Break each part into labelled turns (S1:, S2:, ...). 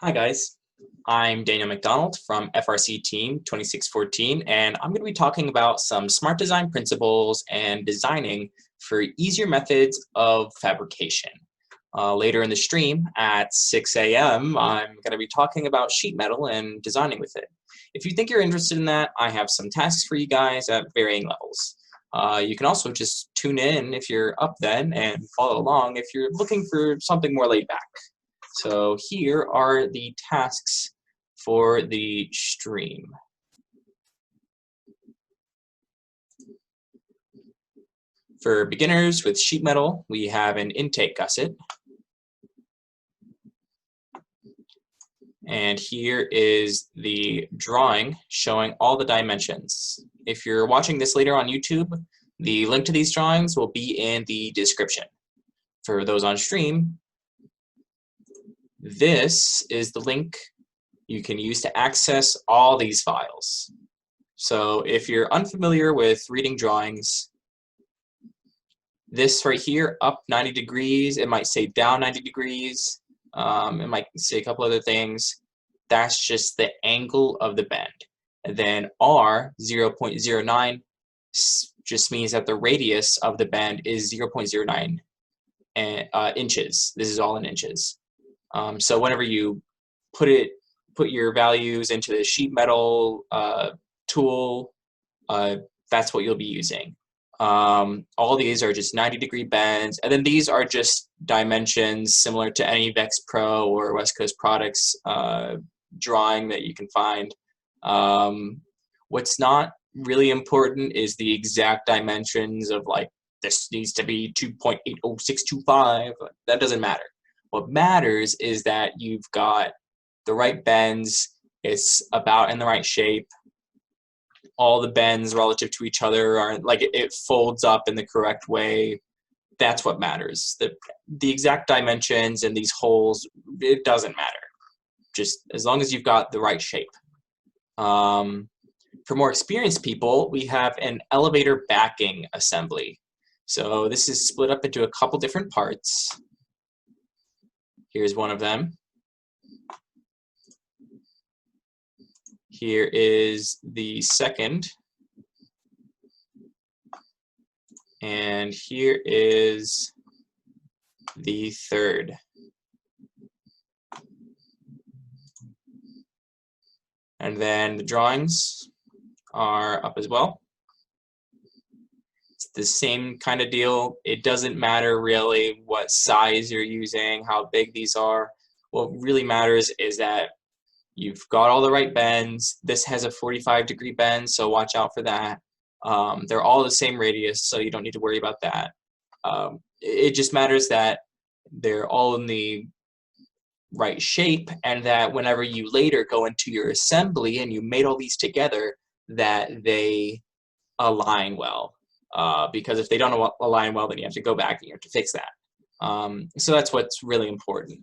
S1: Hi guys, I'm Daniel McDonald from FRC Team 2614, and I'm going to be talking about some smart design principles and designing for easier methods of fabrication. Later in the stream at 6 a.m., I'm going to be talking about sheet metal and designing with it. If you think you're interested in that, I have some tasks for you guys at varying levels. You can also just tune in if you're up then and follow along if you're looking for something more laid back. So here are the tasks for the stream. For beginners with sheet metal, we have an intake gusset. And here is the drawing showing all the dimensions. If you're watching this later on YouTube, the link to these drawings will be in the description. For those on stream, this is the link you can use to access all these files. So if you're unfamiliar with reading drawings, this right here, up 90 degrees, it might say down 90 degrees, it might say a couple other things. That's just the angle of the bend. And then R, 0.09, just means that the radius of the bend is 0.09 inches. This is all in inches. So whenever you put your values into the sheet metal tool, that's what you'll be using. All these are just 90-degree bends, and then these are just dimensions similar to any Vex Pro or West Coast Products drawing that you can find. What's not really important is the exact dimensions of, like, this needs to be 2.80625. That doesn't matter. What matters is that you've got the right bends, it's about in the right shape, all the bends relative to each other are like it folds up in the correct way. That's what matters. The exact dimensions and these holes, it doesn't matter. Just as long as you've got the right shape. For more experienced people, we have an elevator backing assembly. So this is split up into a couple different parts. Here's one of them. Here is the second. And here is the third. And then the drawings are up as well. It's the same kind of deal. It doesn't matter really what size you're using, how big these are. What really matters is that you've got all the right bends. This has a 45-degree bend, so watch out for that. They're all the same radius, so you don't need to worry about that. It just matters that they're all in the right shape, and that whenever you later go into your assembly and you made all these together, that they align well. Because if they don't align well, then you have to go back and you have to fix that. So that's what's really important.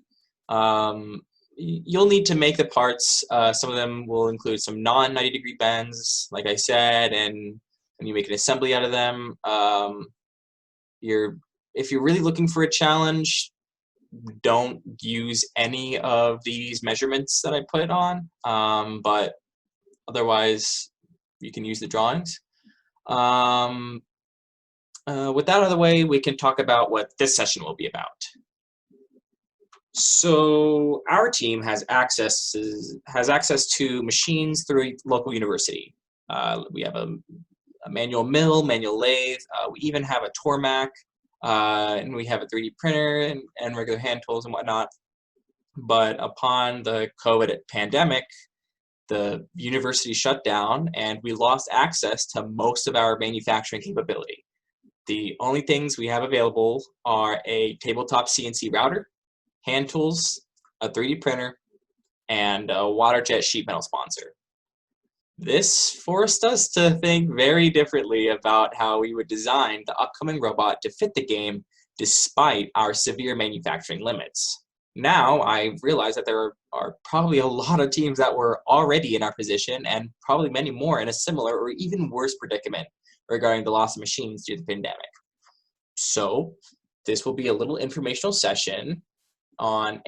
S1: You'll need to make the parts. Some of them will include some non-90-degree bends, like I said, and you make an assembly out of them. If you're really looking for a challenge, don't use any of these measurements that I put on, but otherwise you can use the drawings. With that out of the way, we can talk about what this session will be about. So our team has access to machines through a local university. We have a manual mill, manual lathe. We even have a Tormac, and we have a 3D printer and regular hand tools and whatnot. But upon the COVID pandemic, the university shut down and we lost access to most of our manufacturing capability. The only things we have available are a tabletop CNC router, hand tools, a 3D printer, and a water jet sheet metal sponsor. This forced us to think very differently about how we would design the upcoming robot to fit the game despite our severe manufacturing limits. Now I realize that there are probably a lot of teams that were already in our position and probably many more in a similar or even worse predicament regarding the loss of machines due to the pandemic. So this will be a little informational session on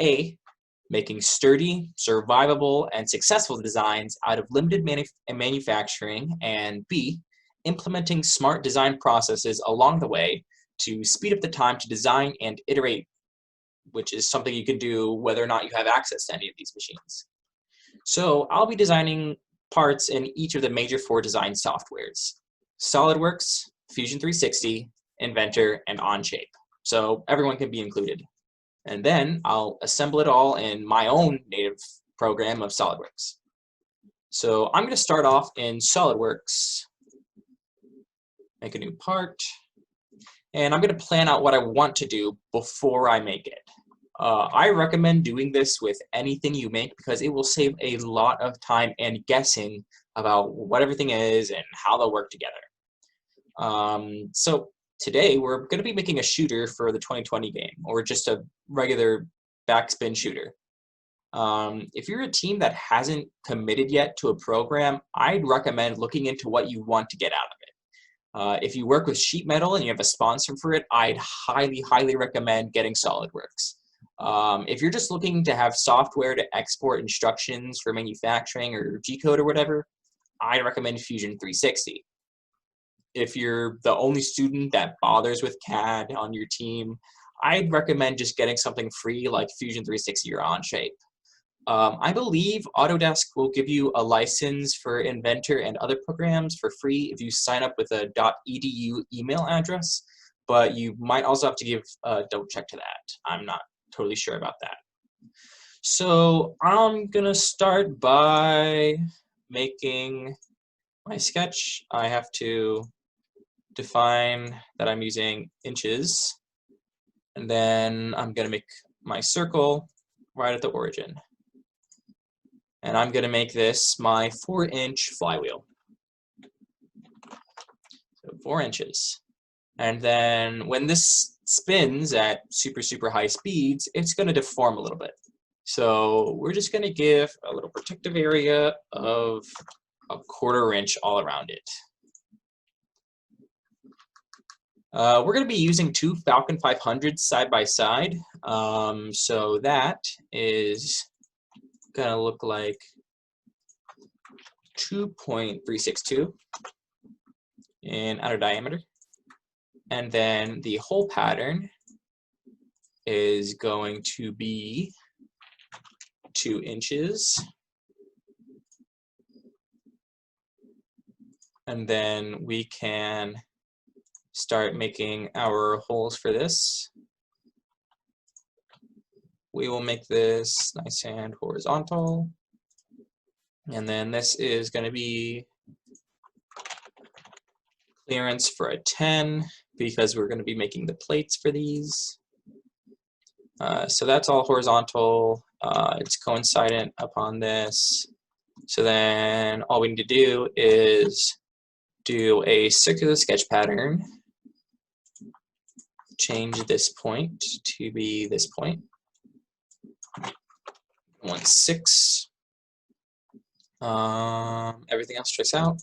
S1: making sturdy, survivable, and successful designs out of limited manufacturing, and B, implementing smart design processes along the way to speed up the time to design and iterate, which is something you can do whether or not you have access to any of these machines. So I'll be designing parts in each of the major 4 design softwares: SolidWorks, Fusion 360, Inventor, and Onshape. So everyone can be included. And then I'll assemble it all in my own native program of SolidWorks. So I'm going to start off in SolidWorks, make a new part, and I'm going to plan out what I want to do before I make it. I recommend doing this with anything you make because it will save a lot of time and guessing about what everything is and how they'll work together. So today we're going to be making a shooter for the 2020 game, or just a regular backspin shooter. If you're a team that hasn't committed yet to a program, I'd recommend looking into what you want to get out of it. If you work with sheet metal and you have a sponsor for it, I'd highly recommend getting SolidWorks. If you're just looking to have software to export instructions for manufacturing or G-code or whatever, I'd recommend Fusion 360. If you're the only student that bothers with CAD on your team, I'd recommend just getting something free like Fusion 360 or Onshape. I believe Autodesk will give you a license for Inventor and other programs for free if you sign up with a .edu email address, but you might also have to give a double check to that. I'm not totally sure about that. So I'm gonna start by making my sketch. I have to define that I'm using inches, and then I'm gonna make my circle right at the origin. And I'm gonna make this my 4-inch flywheel. So 4 inches. And then when this spins at super high speeds, it's gonna deform a little bit. So we're just gonna give a little protective area of a 1/4 inch all around it. We're going to be using 2 Falcon 500s side by side, so that is going to look like 2.362 in outer diameter, and then the hole pattern is going to be 2 inches, and then we can start making our holes for this. We will make this nice and horizontal, and then this is going to be clearance for a 10 because we're going to be making the plates for these. So that's all horizontal. It's coincident upon this. So then all we need to do is do a circular sketch pattern, change this point to be this point, 1/6. Everything else checks out.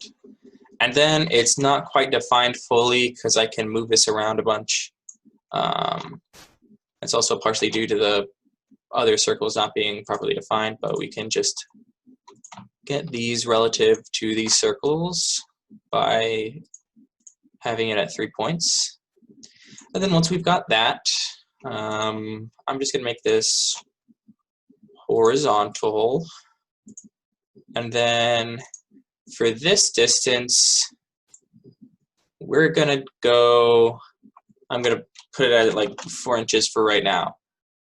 S1: And then it's not quite defined fully because I can move this around a bunch. It's also partially due to the other circles not being properly defined, but we can just get these relative to these circles by having it at 3 points. And then once we've got that, I'm just going to make this horizontal. And then for this distance, we're going to go, I'm going to put it at like 4 inches for right now.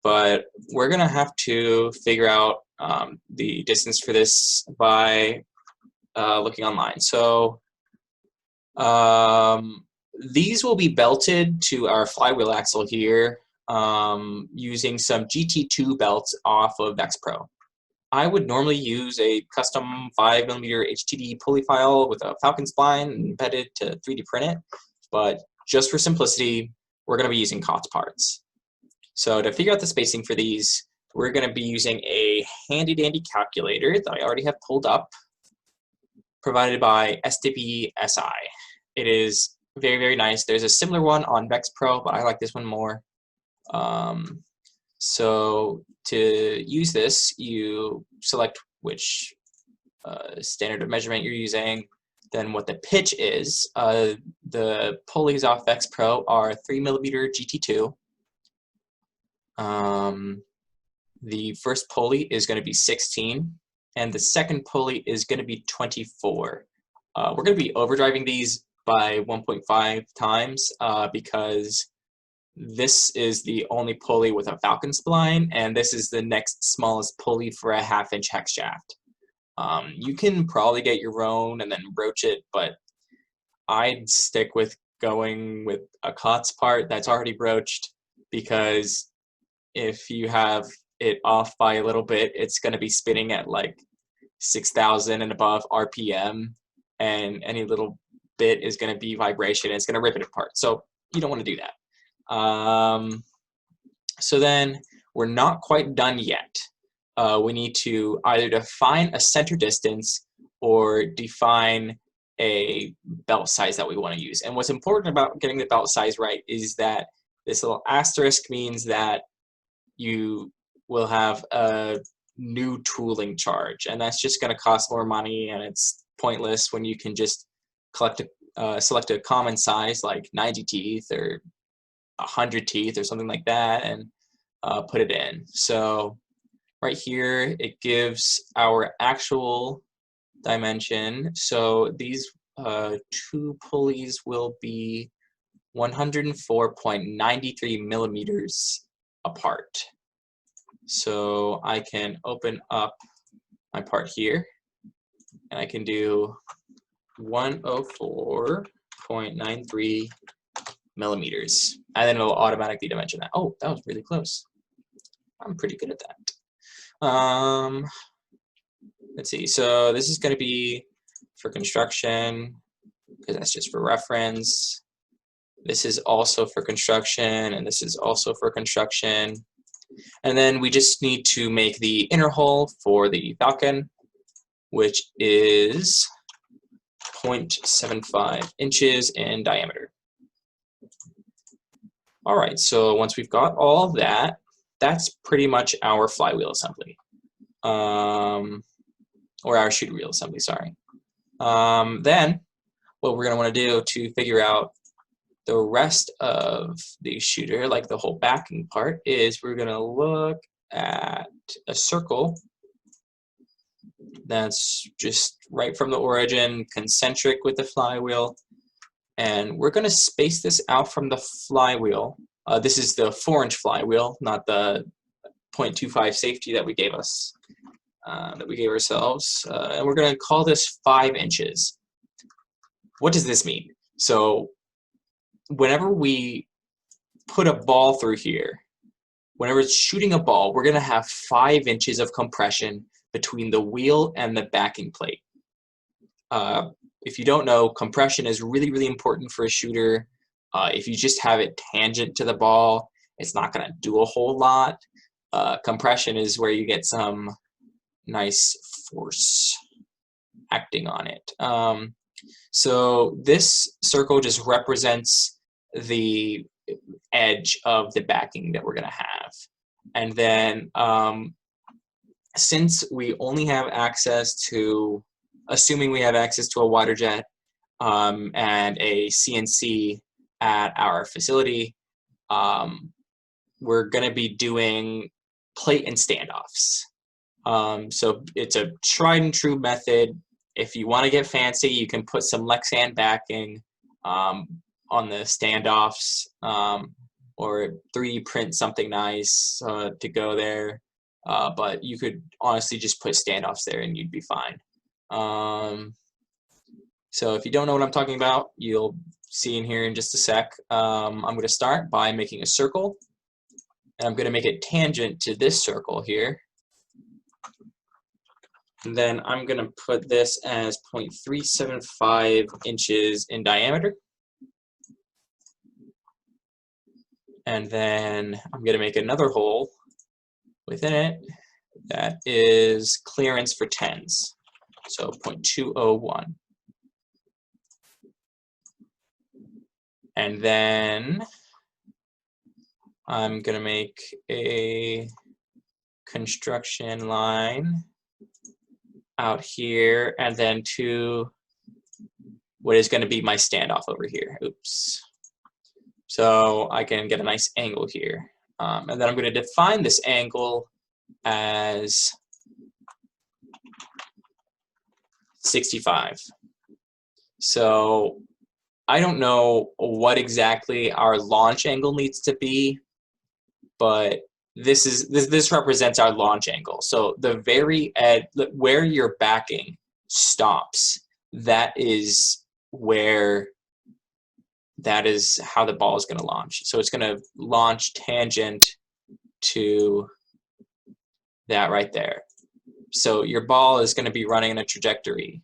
S1: But we're going to have to figure out the distance for this by looking online. So these will be belted to our flywheel axle here using some GT2 belts off of VexPro. I would normally use a custom 5mm HTD pulley file with a Falcon spline embedded to 3D print it, but just for simplicity, we're going to be using COTS parts. So to figure out the spacing for these, we're going to be using a handy-dandy calculator that I already have pulled up, provided by SWSI. It is very nice. There's a similar one on VexPro, but I like this one more. So to use this, you select which standard of measurement you're using, then what the pitch is. The pulleys off X Pro are 3mm GT2. The first pulley is going to be 16, and the second pulley is going to be 24. We're going to be overdriving these by 1.5 times because this is the only pulley with a falcon spline, and this is the next smallest pulley for a 1/2-inch hex shaft. You can probably get your own and then broach it, but I'd stick with going with a COTS part that's already broached, because if you have it off by a little bit, it's going to be spinning at like 6,000 and above RPM, and any little bit is going to be vibration. It's going to rip it apart. So you don't want to do that. So then we're not quite done yet. We need to either define a center distance or define a belt size that we want to use. And what's important about getting the belt size right is that this little asterisk means that you will have a new tooling charge, and that's just going to cost more money, and it's pointless when you can just select a common size like 90 teeth or 100 teeth or something like that, and put it in. So right here it gives our actual dimension. So these two pulleys will be 104.93 millimeters apart. So I can open up my part here, and I can do 104.93 millimeters, and then it'll automatically dimension that. Oh, that was really close. I'm pretty good at that. Let's see. So this is going to be for construction, because that's just for reference. This is also for construction, and this is also for construction. And then we just need to make the inner hole for the falcon, which is 0.75 inches in diameter. All right, so once we've got all that, that's pretty much our flywheel assembly, or our shooter wheel assembly, sorry. Then what we're going to want to do to figure out the rest of the shooter, like the whole backing part, is we're going to look at a circle that's just right from the origin, concentric with the flywheel, and we're going to space this out from the flywheel. This is the 4-inch flywheel, not the 0.25 safety that we gave us, that we gave ourselves, and we're going to call this 5 inches. What does this mean? So whenever we put a ball through here, whenever it's shooting a ball, we're going to have 5 inches of compression between the wheel and the backing plate. If you don't know, compression is really, really important for a shooter. If you just have it tangent to the ball, it's not going to do a whole lot. Compression is where you get some nice force acting on it. So this circle just represents the edge of the backing that we're going to have. And then since we only have access to, assuming we have access to a water jet and a CNC at our facility, we're going to be doing plate and standoffs. So it's a tried and true method. If you want to get fancy, you can put some Lexan backing on the standoffs, or 3D print something nice to go there. But you could honestly just put standoffs there and you'd be fine. So if you don't know what I'm talking about, you'll see in here in just a sec. I'm going to start by making a circle, and I'm going to make it tangent to this circle here. And then I'm going to put this as 0.375 inches in diameter. And then I'm going to make another hole within it that is clearance for tens, so 0.201. And then I'm gonna make a construction line out here, and then to what is gonna be my standoff over here. Oops. So I can get a nice angle here. And then I'm gonna define this angle as 65. So I don't know what exactly our launch angle needs to be, but this represents our launch angle. So the very edge, where your backing stops, that is how the ball is going to launch. So it's going to launch tangent to that right there. So your ball is going to be running in a trajectory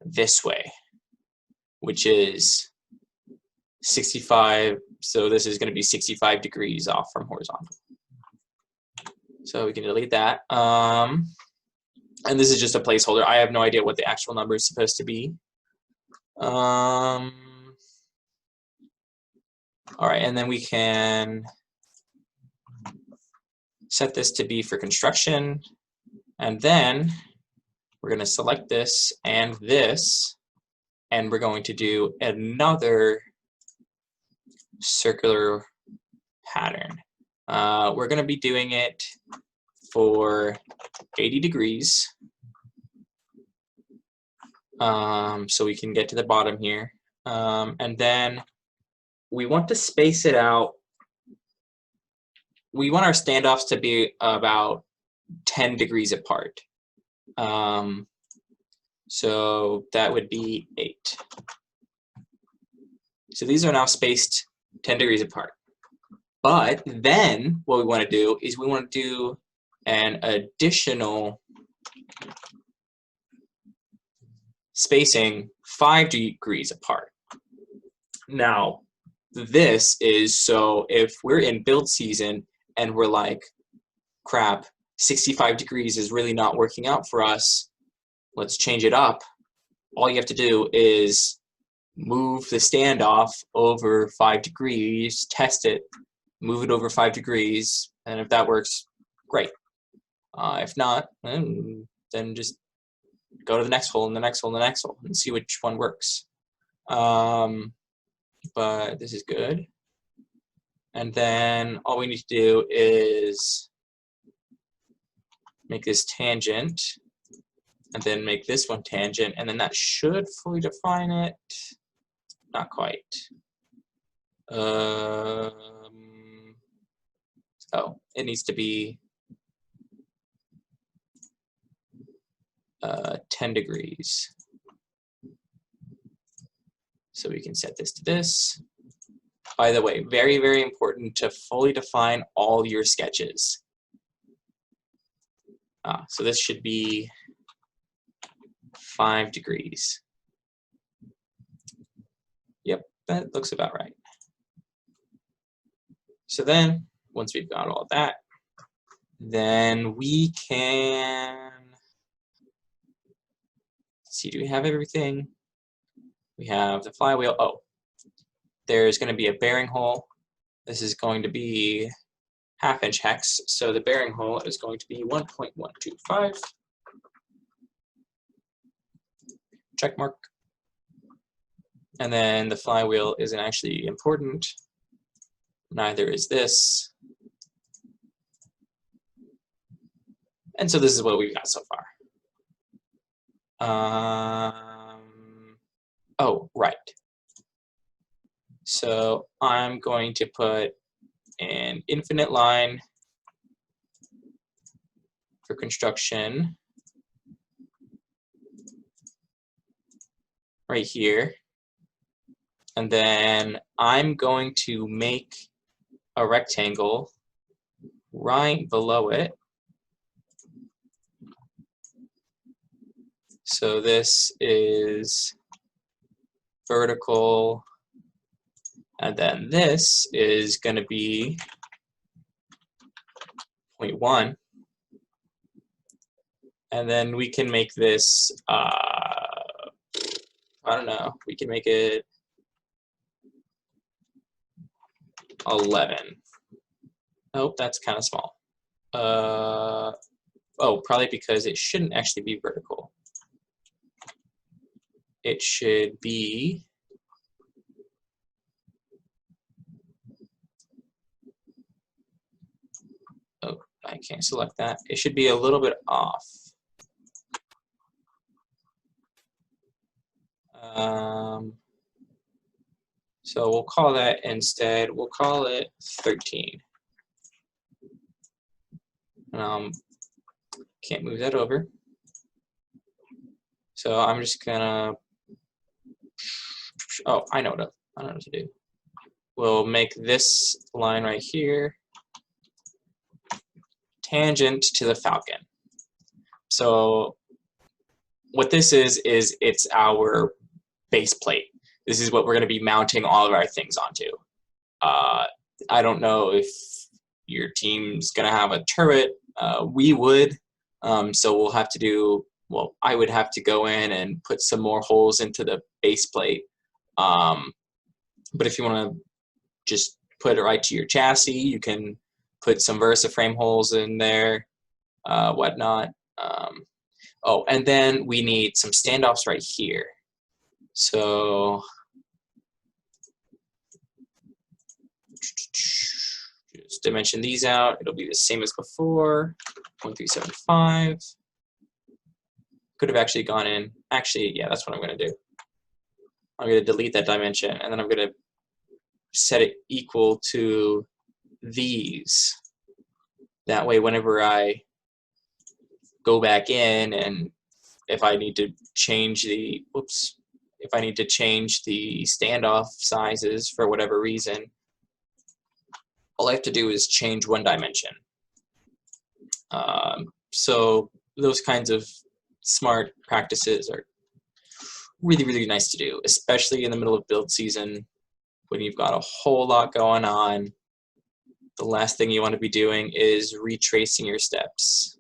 S1: this way, which is 65. So this is going to be 65 degrees off from horizontal. So we can delete that. And this is just a placeholder. I have no idea what the actual number is supposed to be. All right, and then we can set this to be for construction. And then we're going to select this, and we're going to do another circular pattern. We're going to be doing it for 80 degrees. So we can get to the bottom here. And then we want to space it out. We want our standoffs to be about 10 degrees apart. So that would be 8. So these are now spaced 10 degrees apart. But then what we want to do is we want to do an additional spacing 5 degrees apart. Now, this is so if we're in build season and we're like, crap, 65 degrees is really not working out for us, let's change it up. All you have to do is move the standoff over 5 degrees, test it, move it over 5 degrees, and if that works, great. If not, then just go to the next hole and the next hole and the next hole and see which one works. But this is good. And then all we need to do is make this tangent, and then make this one tangent, and then that should fully define it. Not quite. Oh, it needs to be 10 degrees. So we can set this to this. By the way, very, very important to fully define all your sketches. So this should be 5 degrees. Yep, that looks about right. So then, once we've got all that, then we can see, do we have everything? We have the flywheel. Oh, there's going to be a bearing hole. This is going to be 1/2 inch hex, so the bearing hole is going to be 1.125. Check mark. And then the flywheel isn't actually important. Neither is this. And so this is what we've got so far. Oh, right. So I'm going to put an infinite line for construction right here. And then I'm going to make a rectangle right below it. So this is vertical, and then this is going to be 0.1. And then we can make this, I don't know, we can make it 11. Oh, that's kind of small. Oh, probably because it shouldn't actually be vertical. It should be, oh, I can't select that. It should be a little bit off. So we'll call that instead, we'll call it 13. Can't move that over. So I'm just gonna, oh, I know what to do. We'll make this line right here tangent to the falcon. So what this is it's our base plate. This is what we're going to be mounting all of our things onto. I don't know if your team's going to have a turret. We would. So we'll have to do, well, I would have to go in and put some more holes into the base plate. But if you want to just put it right to your chassis, you can put some VersaFrame holes in there, whatnot. Oh, and then we need some standoffs right here. So just dimension these out. It'll be the same as before, 1375. Could have actually gone in. Actually, yeah, that's what I'm going to do. I'm going to delete that dimension, and then I'm going to set it equal to these. That way, whenever I go back in, and if I need to change the, if I need to change the standoff sizes for whatever reason, all I have to do is change one dimension. So those kinds of smart practices are really, really nice to do, especially in the middle of build season when you've got a whole lot going on. The last thing you want to be doing is retracing your steps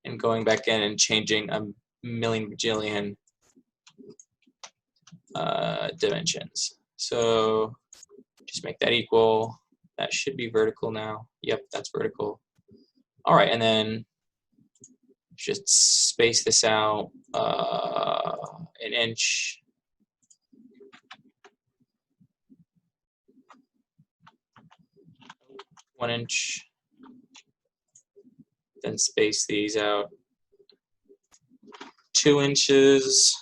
S1: and going back in and changing a million bajillion dimensions. So just make that equal. That should be vertical now. Yep, that's vertical. All right, and then just space this out an inch. One inch. Then space these out 2 inches.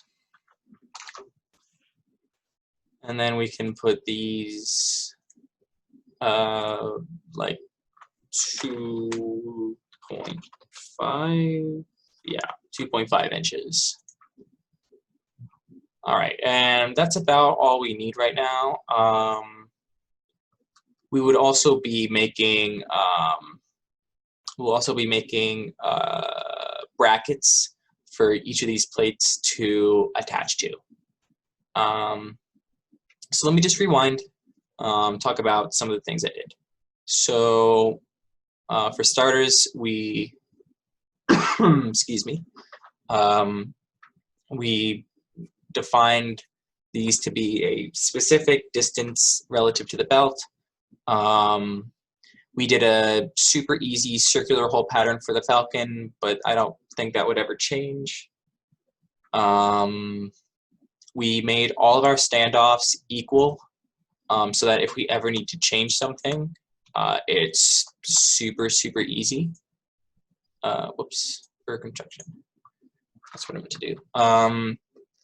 S1: And then we can put these like 2.5, yeah, 2.5 inches. All right, and that's about all we need right now. We would also be making, we'll also be making brackets for each of these plates to attach to. So let me just rewind, talk about some of the things I did. So for starters, we, excuse me, we defined these to be a specific distance relative to the belt. We did a super easy circular hole pattern for the Falcon, but I don't think that would ever change. We made all of our standoffs equal so that if we ever need to change something, it's super, super easy. Whoops, for construction. That's what I meant to do.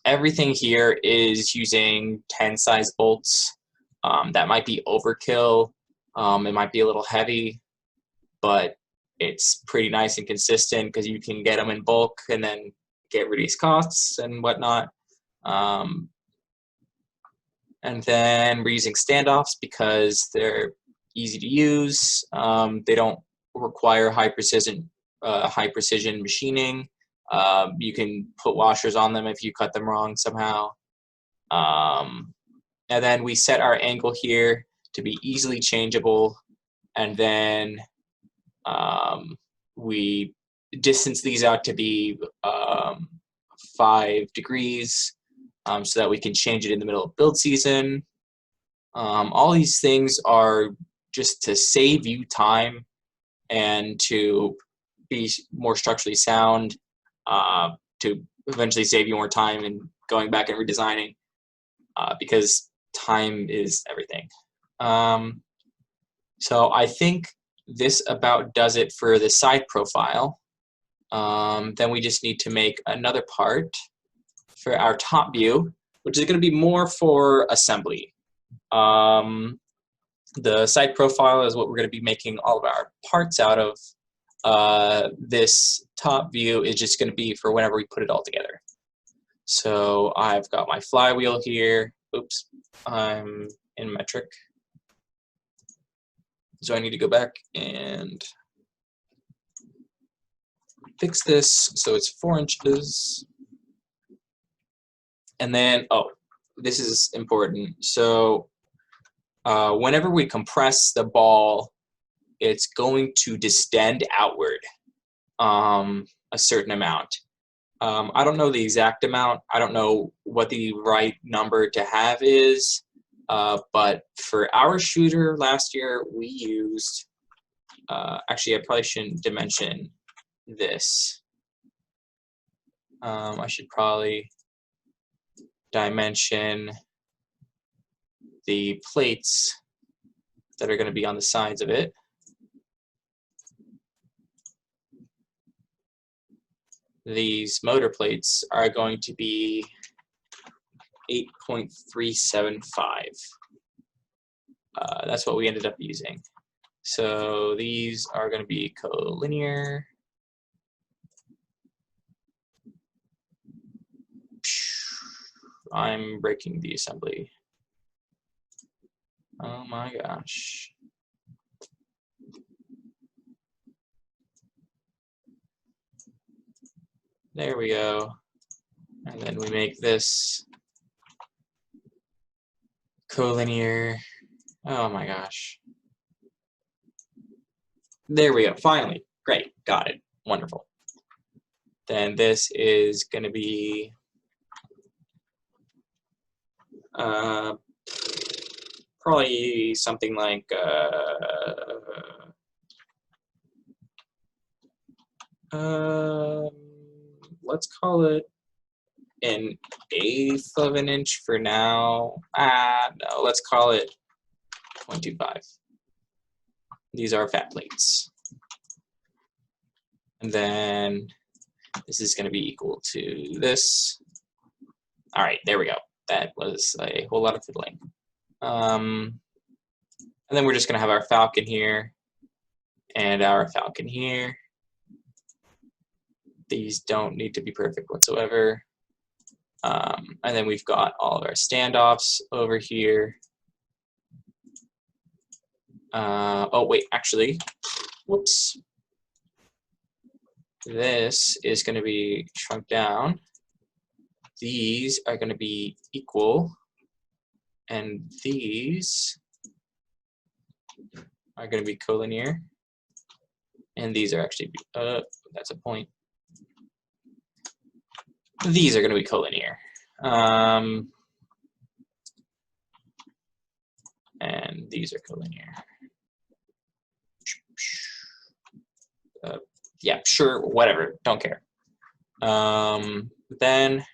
S1: Everything here is using 10 size bolts. That might be overkill. It might be a little heavy, but it's pretty nice and consistent because you can get them in bulk and then get reduced costs and whatnot. And then we're using standoffs because they're easy to use. They don't require high precision machining. You can put washers on them if you cut them wrong somehow. And then we set our angle here to be easily changeable, and then we distance these out to be 5 degrees so that we can change it in the middle of build season. All these things are just to save you time and to be more structurally sound, to eventually save you more time in going back and redesigning, because time is everything. So I think this about does it for the side profile. Then we just need to make another part for our top view, which is going to be more for assembly. The side profile is what we're going to be making all of our parts out of. This top view is just going to be for whenever we put it all together. So I've got my flywheel here. Oops, I'm in metric. So I need to go back and fix this so it's 4 inches. And then, oh, this is important. So whenever we compress the ball, it's going to distend outward a certain amount. I don't know the exact amount. I don't know what the right number to have is. But for our shooter last year, we used, actually I probably shouldn't dimension this. I should probably dimension the plates that are going to be on the sides of it. These motor plates are going to be 8.375. That's what we ended up using. So these are going to be collinear. I'm breaking the assembly. Oh my gosh. There we go. And then we make this collinear. Oh my gosh. There we go. Finally. Great. Got it. Wonderful. Then this is going to be probably something like let's call it 1/8 of an inch for now. No, let's call it 0.25. These are fat plates. And then this is going to be equal to this. All right, there we go. That was a whole lot of fiddling. And then we're just going to have our falcon here and our falcon here. These don't need to be perfect whatsoever. And then we've got all of our standoffs over here. Oh, wait, actually, whoops. This is going to be shrunk down. These are going to be equal. And these are going to be collinear. And these are actually, that's a point. These are going to be collinear. And these are collinear. Yeah, sure, whatever, don't care. Then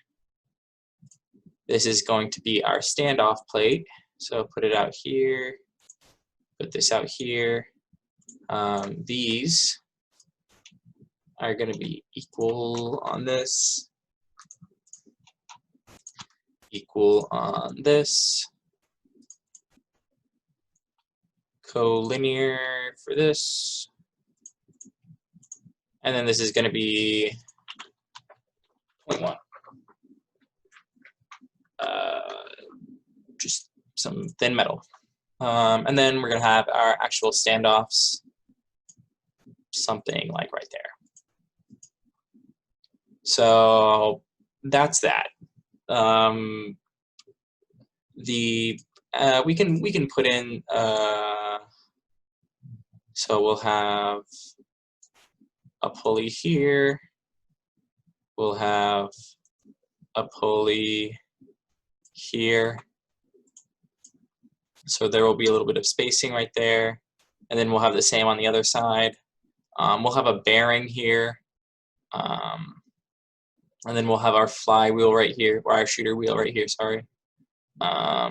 S1: this is going to be our standoff plate. So put it out here, put this out here. These are going to be equal on this, equal on this, collinear for this, and then this is going to be 0.1. Just some thin metal. And then we're going to have our actual standoffs, something like right there. So that's that. We can put in, so we'll have a pulley here, we'll have a pulley here, So there will be a little bit of spacing right there. And then we'll have the same on the other side. We'll have a bearing here. And then we'll have our flywheel right here, or our shooter wheel right here, sorry. I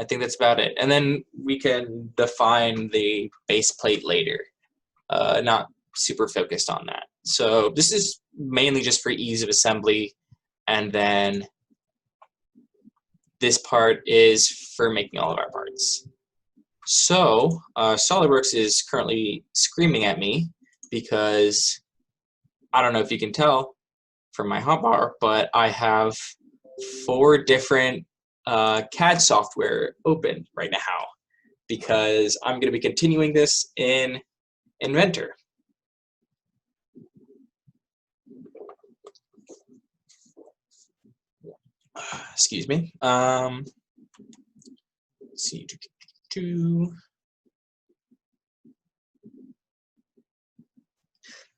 S1: think that's about it. And then we can define the base plate later. Not super focused on that. So this is mainly just for ease of assembly, and then this part is for making all of our parts. So SolidWorks is currently screaming at me because I don't know if you can tell from my hotbar, but I have 4 different CAD software open right now because I'm going to be continuing this in Inventor. Excuse me. Let's see.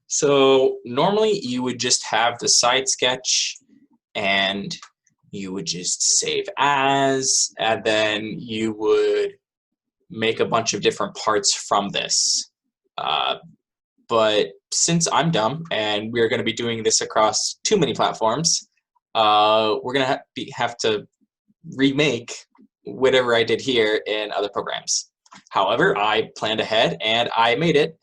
S1: So normally you would just have the side sketch and you would just save as, and then you would make a bunch of different parts from this. But since I'm dumb and we're going to be doing this across too many platforms, we're going to have to remake whatever I did here in other programs. However, I planned ahead and I made it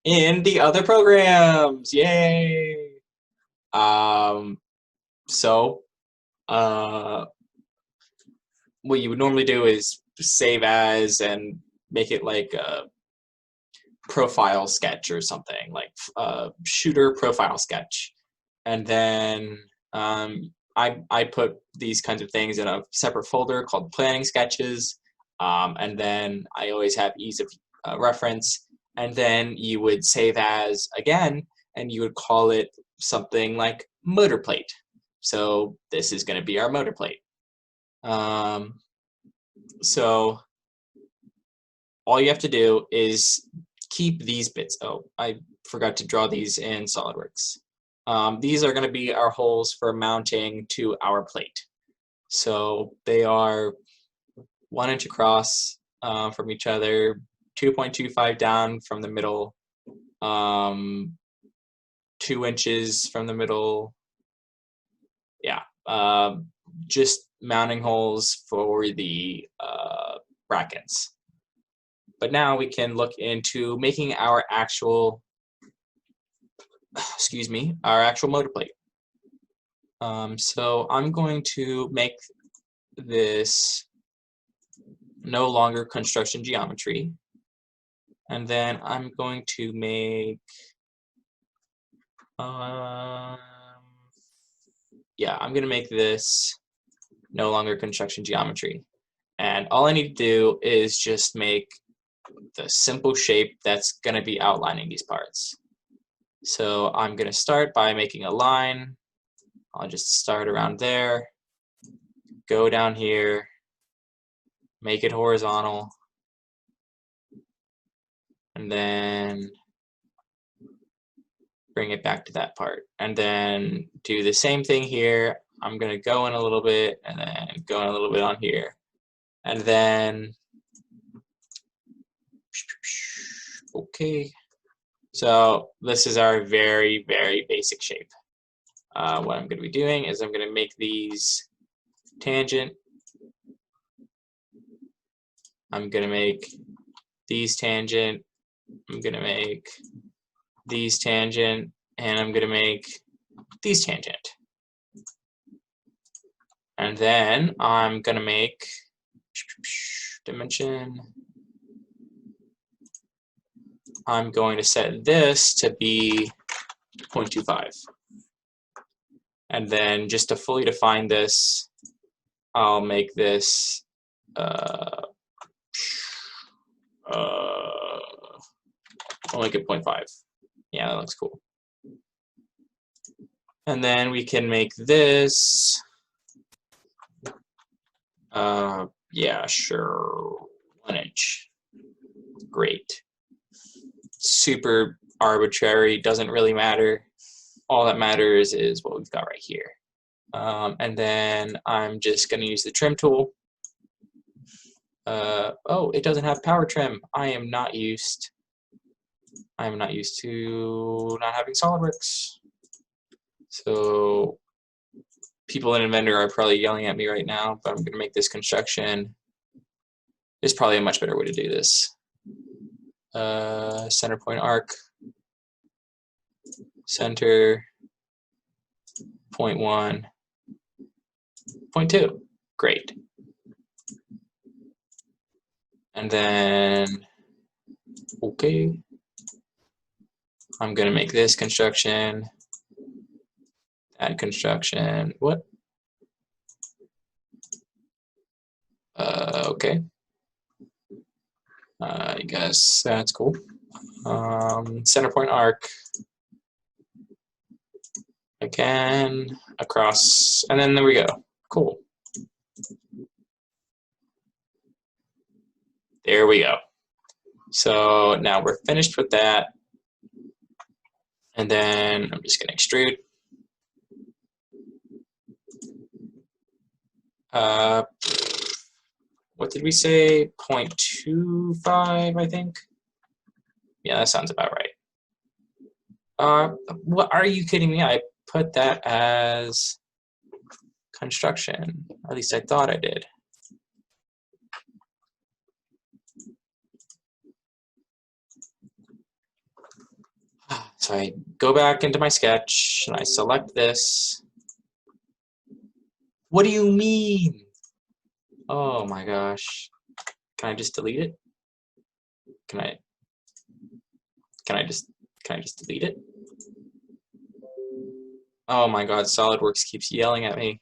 S1: in the other programs. Yay! What you would normally do is save as and make it like a profile sketch or something, like a shooter profile sketch. And then I put these kinds of things in a separate folder called planning sketches. And then I always have ease of reference. And then you would save as again, and you would call it something like motor plate. So this is going to be our motor plate. So all you have to do is keep these bits. Oh, I forgot to draw these in SolidWorks. These are going to be our holes for mounting to our plate. So they are 1 inch across from each other, 2.25 down from the middle, 2 inches from the middle. Yeah, just mounting holes for the brackets. But now we can look into making our actual, our actual motor plate. So I'm going to make this no longer construction geometry. And then I'm going to make, I'm going to make this no longer construction geometry. And all I need to do is just make the simple shape that's going to be outlining these parts. So I'm going to start by making a line. I'll just start around there, go down here, make it horizontal, and then bring it back to that part. And then do the same thing here. I'm going to go in a little bit and then go in a little bit on here. And then, okay. So this is our very, very basic shape. What I'm going to be doing is I'm going to make these tangent. I'm going to make these tangent. I'm going to make these tangent. And I'm going to make these tangent. And then I'm going to make dimension. I'm going to set this to be 0.25. And then just to fully define this, I'll make this I'll make it 0.5. Yeah, that looks cool. And then we can make this yeah, sure, 1 inch. Great. Super arbitrary, doesn't really matter. All that matters is what we've got right here. And then I'm just going to use the trim tool. Oh, it doesn't have power trim. I am not used to not having SolidWorks. So people in Inventor are probably yelling at me right now, but I'm going to make this construction. There's probably a much better way to do this. Center point arc, center, point 1, point 2. Great. And then, okay, I'm going to make this construction, add construction, what? Okay. I guess that's cool. Center point arc, again, across, and then there we go. Cool. There we go. So now we're finished with that. And then I'm just going to extrude. What did we say? 0.25, I think. Yeah, that sounds about right. What, are you kidding me? I put that as construction. At least I thought I did. So I go back into my sketch and I select this. What do you mean? Oh my gosh. Can I just delete it? Can I just delete it? Oh my god, SolidWorks keeps yelling at me.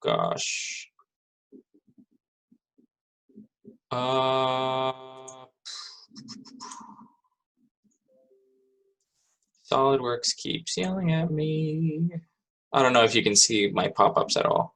S1: Gosh. SolidWorks keeps yelling at me. I don't know if you can see my pop-ups at all.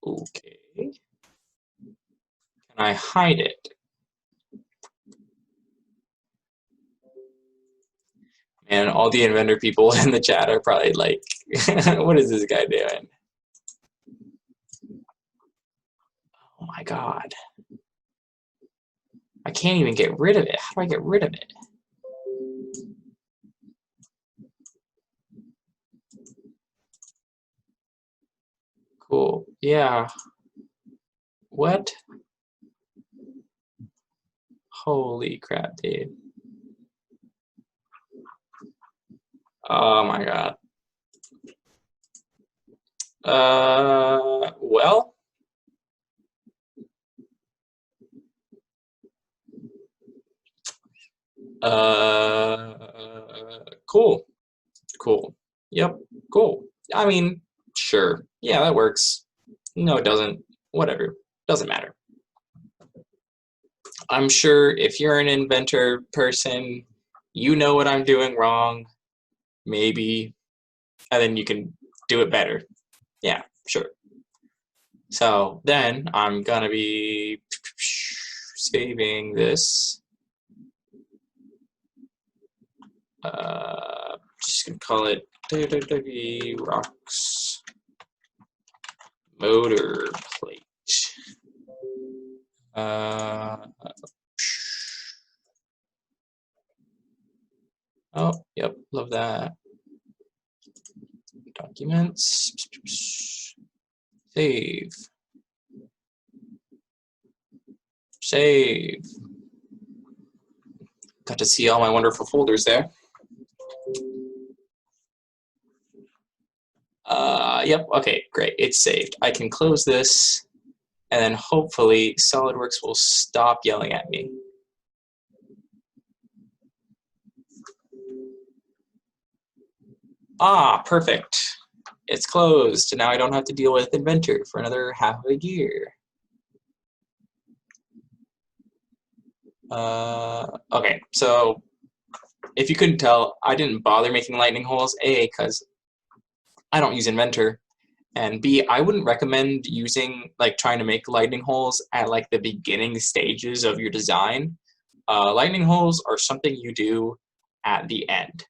S1: Okay. Can I hide it? And all the Inventor people in the chat are probably like, what is this guy doing? Oh my god. I can't even get rid of it. How do I get rid of it? Cool. Yeah. What? Holy crap, dude. Oh my god. Well. Cool. Cool. Yep. Cool. I mean, sure. Yeah, that works. No, it doesn't. Whatever. Doesn't matter. I'm sure if you're an Inventor person, you know what I'm doing wrong, maybe, and then you can do it better. Yeah, sure. So then I'm gonna be saving this. Just gonna call it WWWVROX motor plate. Oh, yep, love that. Documents. Save. Save. Got to see all my wonderful folders there. Yep, okay, great. It's saved. I can close this, and then hopefully SolidWorks will stop yelling at me. Ah, perfect. It's closed, and now I don't have to deal with Inventor for another half a year. Okay, so if you couldn't tell, I didn't bother making lightning holes, A, because I don't use Inventor, And B, I wouldn't recommend using, like, trying to make lightning holes at like the beginning stages of your design. Lightning holes are something you do at the end.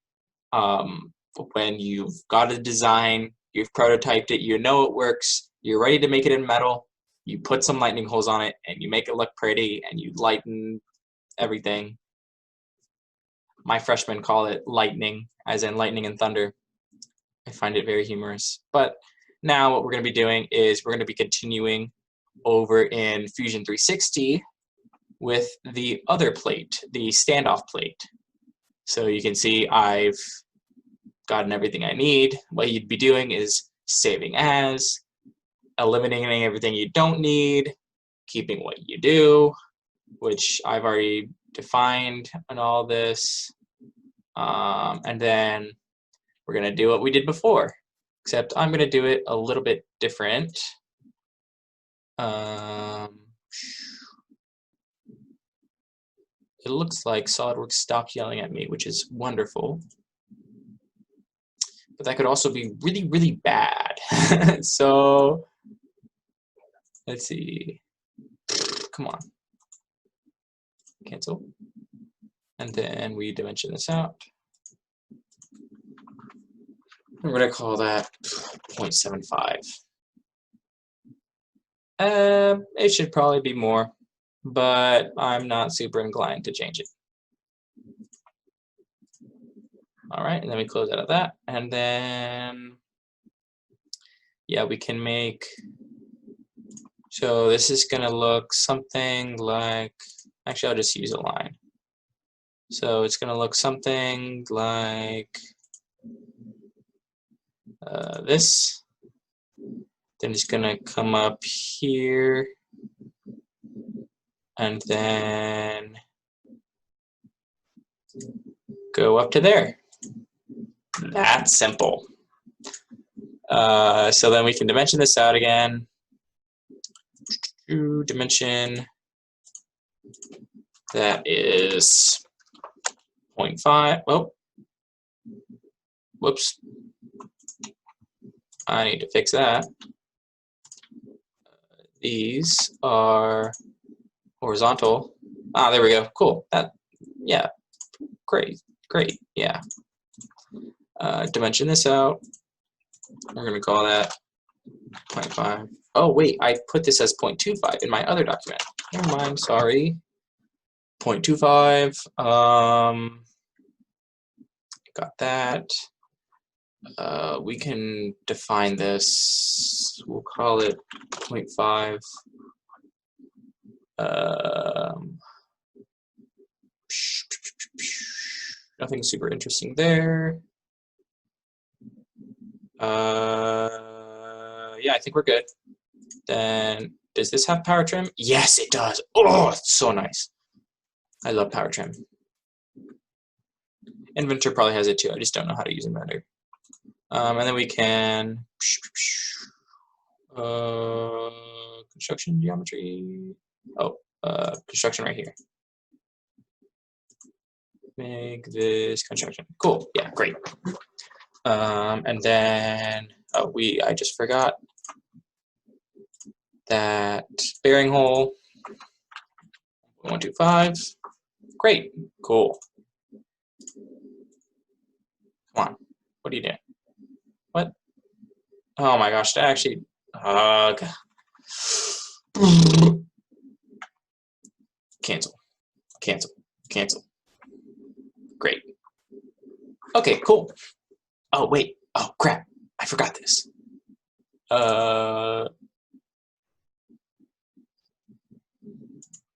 S1: When you've got a design, you've prototyped it, you know it works, you're ready to make it in metal, you put some lightning holes on it and you make it look pretty and you lighten everything. My freshmen call it lightning, as in lightning and thunder. I find it very humorous. But now what we're going to be doing is we're going to be continuing over in Fusion 360 with the other plate, the standoff plate. So you can see I've gotten everything I need. What you'd be doing is saving as, eliminating everything you don't need, keeping what you do, which I've already defined and all this. And then we're going to do what we did before, except I'm going to do it a little bit different. It looks like SolidWorks stopped yelling at me, which is wonderful. But that could also be really, really bad. So let's see. Come on. Cancel. And then we dimension this out. We're going to call that 0.75. It should probably be more, but I'm not super inclined to change it. All right, and then we close out of that. And then, yeah, we can make, so this is going to look something like, actually, I'll just use a line. So it's going to look something like this. Then it's going to come up here. And then go up to there. That's simple. So then we can dimension this out again. Dimension, that is 0.5. Oh, whoops. I need to fix that. These are horizontal. Ah, there we go. Cool. That, yeah, great, yeah. Dimension this out. We're going to call that 0.5. Oh, wait, I put this as 0.25 in my other document. Never mind, sorry. 0.25. Got that. We can define this. We'll call it 0.5. Nothing super interesting there. Yeah, I think we're good. Then, does this have power trim? Yes, it does. Oh, it's so nice. I love power trim. Inventor probably has it too. I just don't know how to use Inventor. And then we can construction geometry. Oh, construction right here. Make this construction. Cool. Yeah, great. And then I just forgot that bearing hole 125. Great. Cool. Come on. What are you doing? What? Oh my gosh, that actually cancel. Cancel. Cancel. Great. Okay, cool. Oh wait. Oh crap. I forgot this.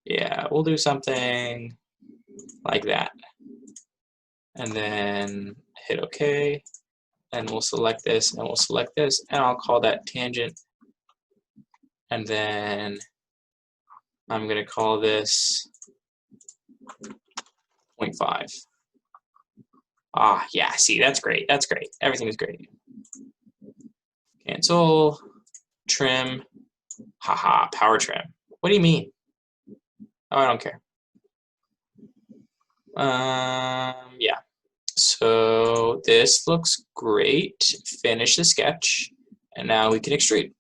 S1: Yeah, we'll do something like that. And then hit OK. And we'll select this, and we'll select this, and I'll call that tangent. And then I'm going to call this 0.5. Ah, yeah, see, that's great. That's great. Everything is great. Cancel, trim, haha, power trim. What do you mean? Oh, I don't care. Yeah. So this looks great. Finish the sketch, And now we can extrude.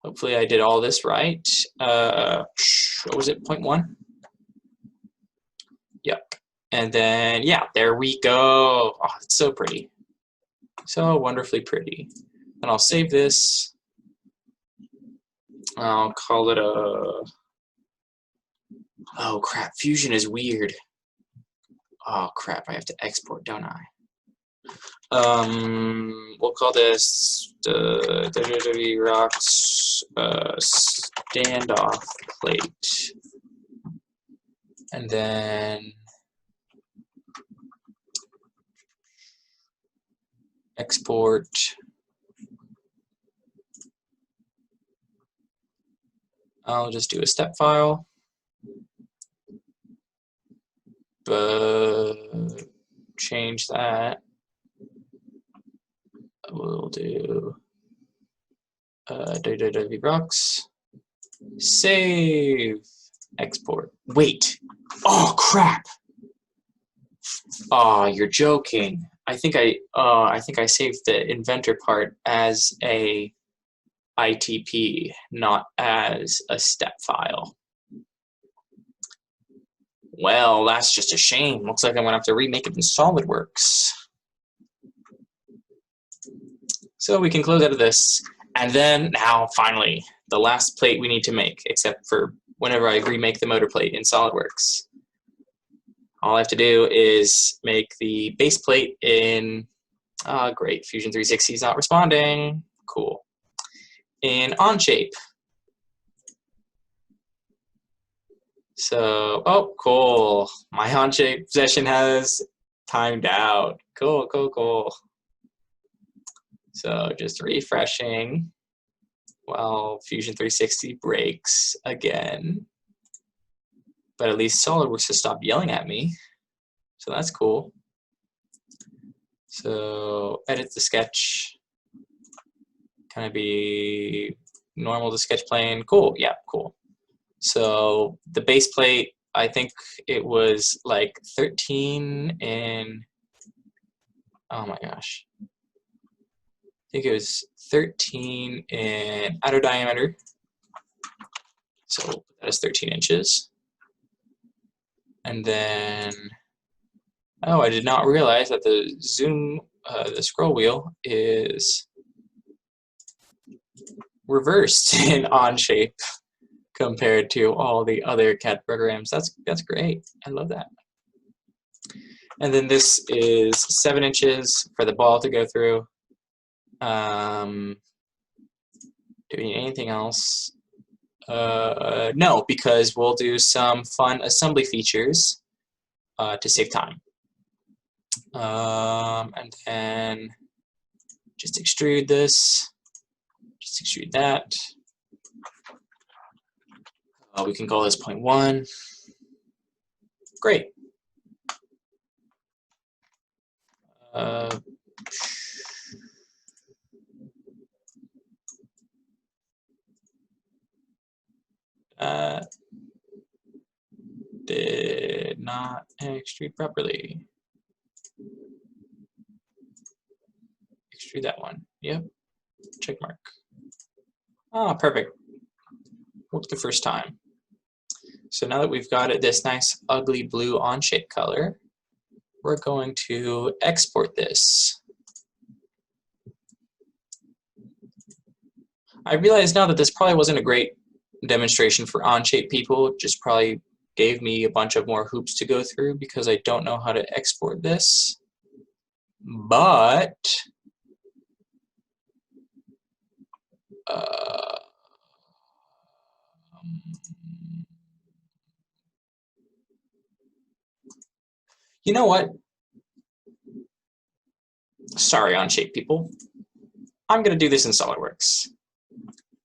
S1: Hopefully I did all this right. What was it, 0.1? Yep. And then, yeah, there we go. Oh, it's so pretty. So wonderfully pretty. And I'll save this. I'll call it a... Oh, crap. Fusion is weird. Oh, crap. I have to export, don't I? We'll call this the WWWVROX standoff plate. And then export. I'll just do a step file. But change that. We'll do WWWVROX. Save. Export. Wait. Oh crap. Oh, you're joking. I think I saved the inventor part as a ITP, not as a step file. Well, that's just a shame. Looks like I'm gonna have to remake it in SolidWorks. So we can close out of this, and then now finally the last plate we need to make, except for whenever I remake the motor plate in SolidWorks. All I have to do is make the base plate in, great, Fusion 360 is not responding. Cool. In Onshape. So, oh, cool. My Onshape session has timed out. Cool, cool, cool. So just refreshing while Fusion 360 breaks again. But at least SolidWorks has stopped yelling at me. So that's cool. So edit the sketch. Can I be normal to sketch plane? Cool, yeah, cool. So the base plate, I think it was like 13 in, oh my gosh. I think it was 13 in outer diameter. So that is 13 inches. And then, oh, I did not realize that the zoom, the scroll wheel is reversed in Onshape compared to all the other CAD programs. That's great. I love that. And then this is 7 inches for the ball to go through. Do we need anything else? No, because we'll do some fun assembly features to save time. And then just extrude this, just extrude that. We can call this 0.1. Great. Did not extrude properly. Extrude that one. Yep. Check mark. Ah, perfect. Worked the first time. So now that we've got it this nice ugly blue Onshape color, we're going to export this. I realize now that this probably wasn't a great demonstration for Onshape people. It just probably gave me a bunch of more hoops to go through because I don't know how to export this. But you know what? Sorry, Onshape people. I'm going to do this in SolidWorks.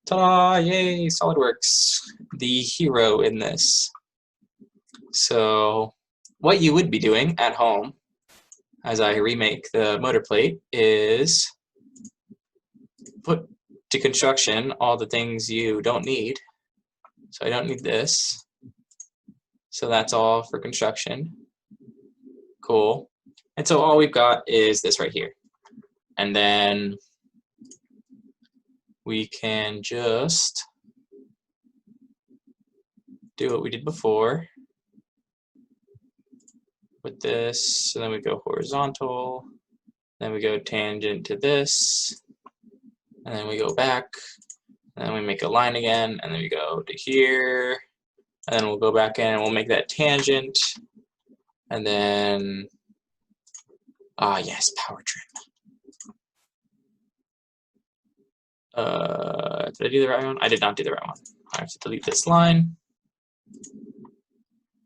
S1: Ta-da! Yay! SolidWorks, the hero in this. So what you would be doing at home as I remake the motor plate is put to construction all the things you don't need. So I don't need this. So that's all for construction. Cool. And so all we've got is this right here. And then we can just do what we did before with this. So then we go horizontal, then we go tangent to this, and then we go back, and then we make a line again, and then we go to here, and then we'll go back in and we'll make that tangent, and then yes, power trim. Did I do the right one? I did not do the right one. I have to delete this line.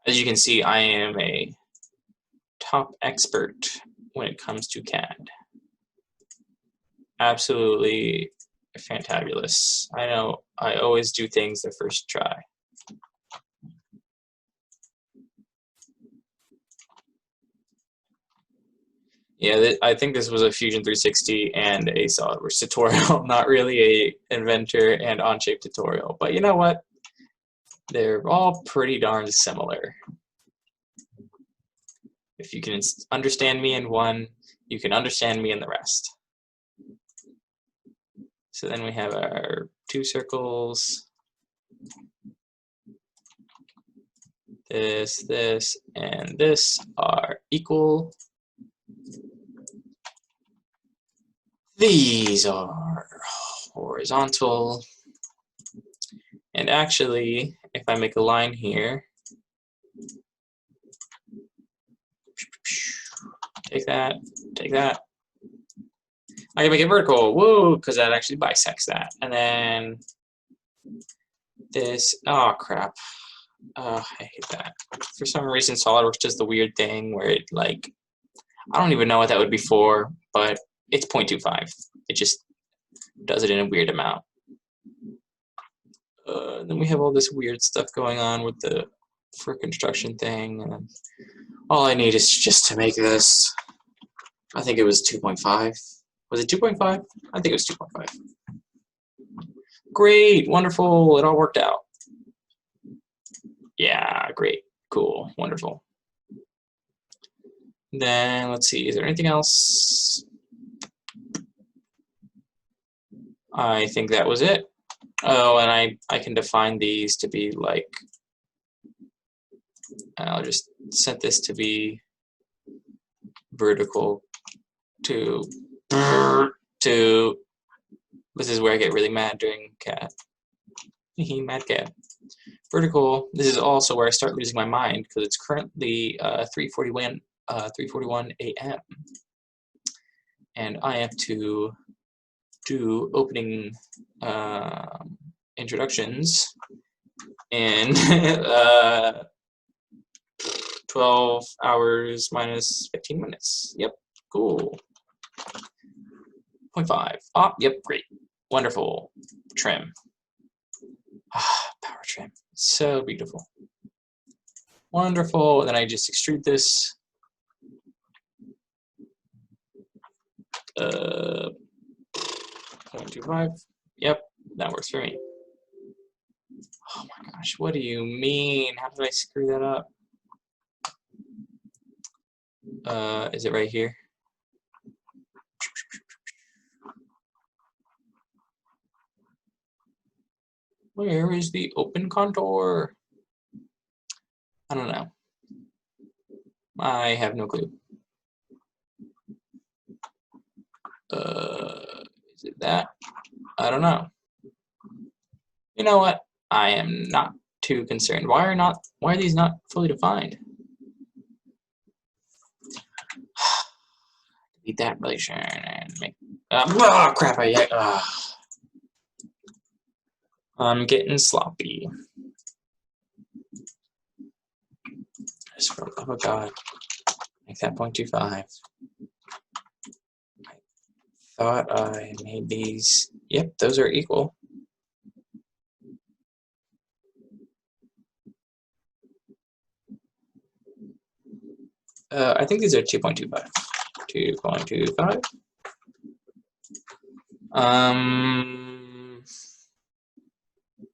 S1: As you can see, I am a top expert when it comes to CAD. Absolutely fantabulous. I know I always do things the first try. Yeah, I think this was a Fusion 360 and a SolidWorks tutorial, not really a Inventor and Onshape tutorial. But you know what? They're all pretty darn similar. If you can understand me in one, you can understand me in the rest. So then we have our two circles. This, and this are equal. These are horizontal. And actually, if I make a line here, take that, I can make it vertical, whoa, because that actually bisects that. And then this, oh crap, I hate that. For some reason, SolidWorks does the weird thing where it like, I don't even know what that would be for, but it's 0.25. It just does it in a weird amount. Then we have all this weird stuff going on with the for construction thing, and all I need is just to make this. I think it was 2.5. Was it 2.5? I think it was 2.5. Great, wonderful, it all worked out. Yeah, great, cool, wonderful. Then let's see, is there anything else? I think that was it. Oh, and I can define these to be like, I'll just set this to be vertical to, this is where I get really mad during CAD. Mad CAD. Vertical, this is also where I start losing my mind because it's currently 3:41 a.m. and I have to do opening introductions in 12 hours minus 15 minutes. Yep, cool. 0.5. Oh, yep, great. Wonderful. Trim. Power trim. So beautiful. Wonderful. And then I just extrude this. 0.25. Yep, that works for me. Oh my gosh, what do you mean? How did I screw that up? Is it right here? Where is the open contour? I don't know. I have no clue. Is it that? I don't know. You know what? I am not too concerned. Why are these not fully defined? Delete that relation and make. Oh crap! I'm getting sloppy. Oh god! Make that 0.25. I thought I made these. Yep, those are equal. I think these are 2.25. 2.25.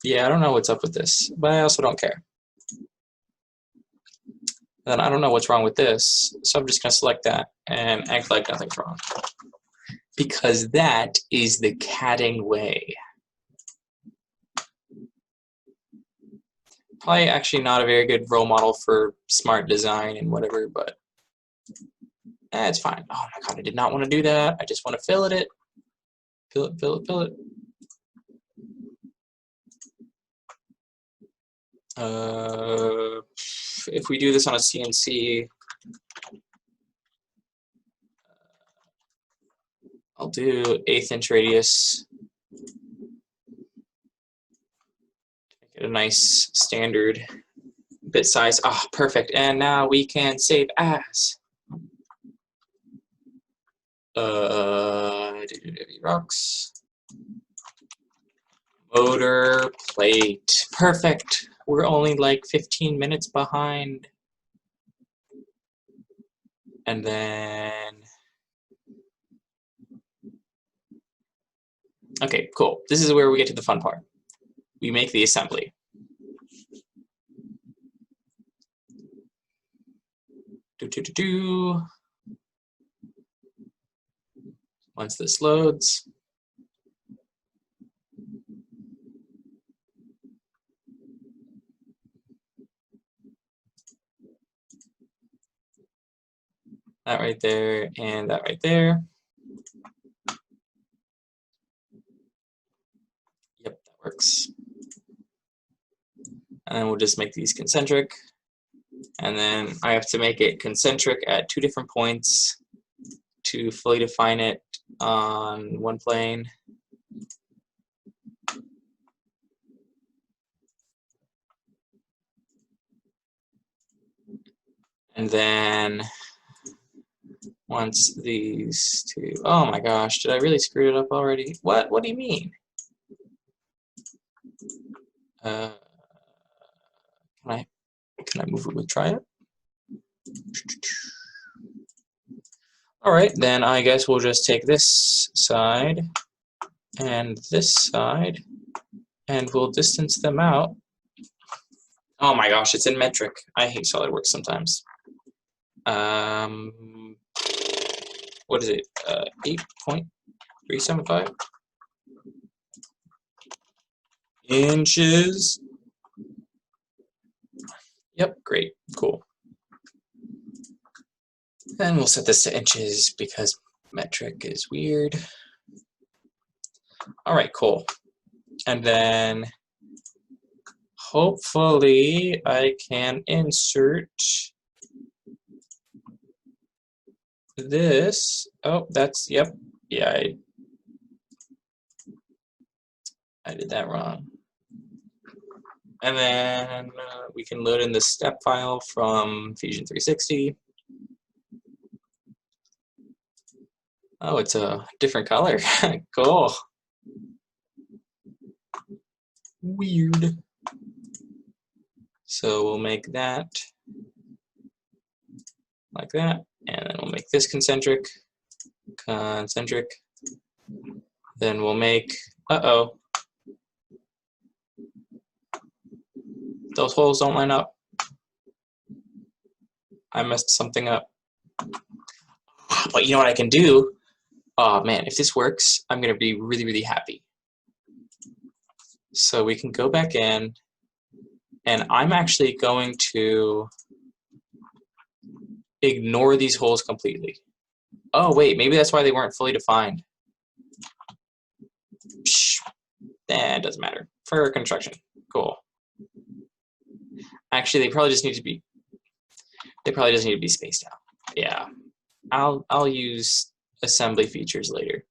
S1: Yeah, I don't know what's up with this, but I also don't care. Then I don't know what's wrong with this, so I'm just gonna select that and act like nothing's wrong. Because that is the CADing way. Probably actually not a very good role model for smart design and whatever, but it's fine. Oh my god, I did not want to do that. I just want to fill it. Fill it, fill it, fill it. If we do this on a CNC, I'll do 1/8 inch radius. Make it a nice standard bit size. Ah, perfect. And now we can save as. WWWVROX motor plate. Perfect. We're only like 15 minutes behind. And then, okay, cool. This is where we get to the fun part. We make the assembly. Once this loads, that right there and that right there. Yep, that works. And then we'll just make these concentric. And then I have to make it concentric at 2 different points to fully define it on one plane. And then once these two, oh my gosh, did I really screw it up already? What do you mean? Can I move it with try it? All right, then I guess we'll just take this side and this side, and we'll distance them out. Oh my gosh, it's in metric. I hate SolidWorks sometimes. What is it? 8.375 inches. Yep, great, cool. And we'll set this to inches because metric is weird. All right, cool. And then hopefully I can insert this. Oh, that's, yep, yeah, I did that wrong. And then we can load in the step file from Fusion 360. Oh, it's a different color. Cool. Weird. So we'll make that like that, and then we'll make this concentric. Then we'll make, uh-oh, those holes don't line up. I messed something up. But you know what I can do? Oh man, if this works, I'm gonna be really, really happy. So we can go back in, and I'm actually going to ignore these holes completely. Oh wait, maybe that's why they weren't fully defined. Psh, it doesn't matter. For construction, cool. Actually, they probably just need to be spaced out. Yeah, I'll use assembly features later.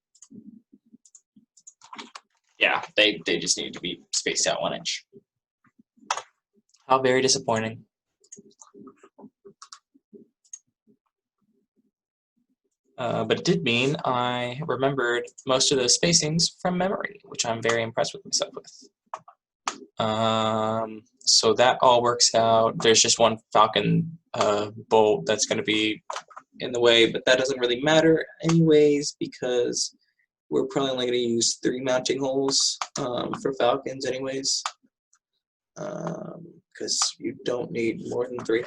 S1: Yeah, they just need to be spaced out 1 inch. How very disappointing. But it did mean I remembered most of those spacings from memory, which I'm very impressed with myself with. So that all works out. There's just one Falcon bolt that's going to be in the way, but that doesn't really matter anyways because we're probably only going to use 3 mounting holes for Falcons anyways, because you don't need more than 3.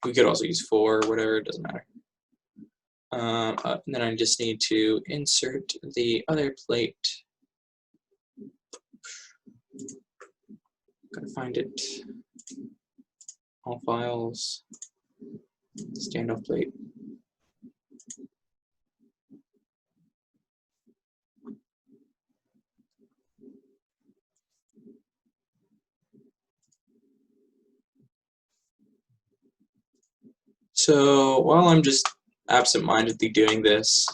S1: We could also use 4 or whatever, it doesn't matter. And then I just need to insert the other plate. Gotta find it. All files. Standoff plate. So while I'm just absent-mindedly doing this,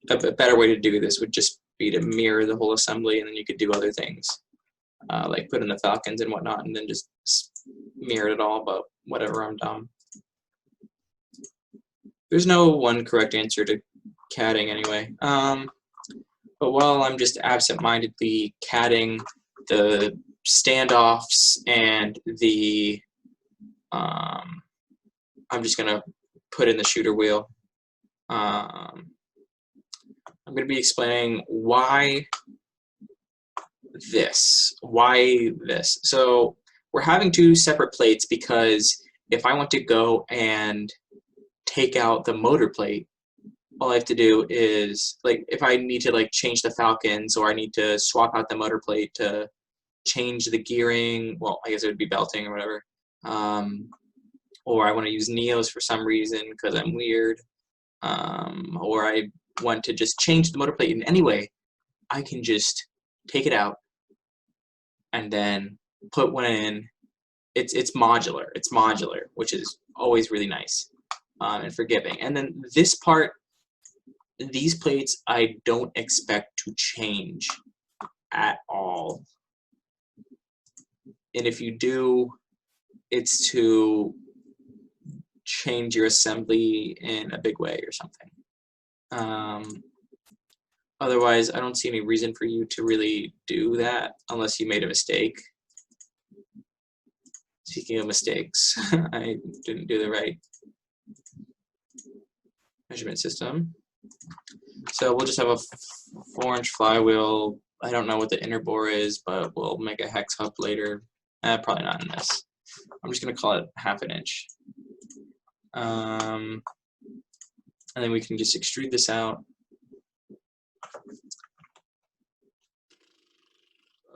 S1: a better way to do this would just be to mirror the whole assembly, and then you could do other things, like put in the falcons and whatnot, and then just mirror it all, but whatever, I'm dumb. There's no one correct answer to CADing anyway. But while I'm just absent-mindedly CADing the standoffs and the, I'm just gonna put in the shooter wheel. I'm gonna be explaining why this. So we're having two separate plates because if I want to go and take out the motor plate, all I have to do is, like, if I need to like change the falcons, or I need to swap out the motor plate to change the gearing, well, I guess it would be belting or whatever, or I want to use Neos for some reason because I'm weird, or I want to just change the motor plate in any way, I can just take it out and then put one in. It's modular, which is always really nice and forgiving. And then this part, these plates, I don't expect to change at all. And if you do, it's to change your assembly in a big way or something. Otherwise, I don't see any reason for you to really do that unless you made a mistake. Speaking of mistakes, I didn't do the right measurement system. So we'll just have a 4-inch flywheel. I don't know what the inner bore is, but we'll make a hex hub later. Probably not in this. I'm just going to call it 1/2 inch. And then we can just extrude this out.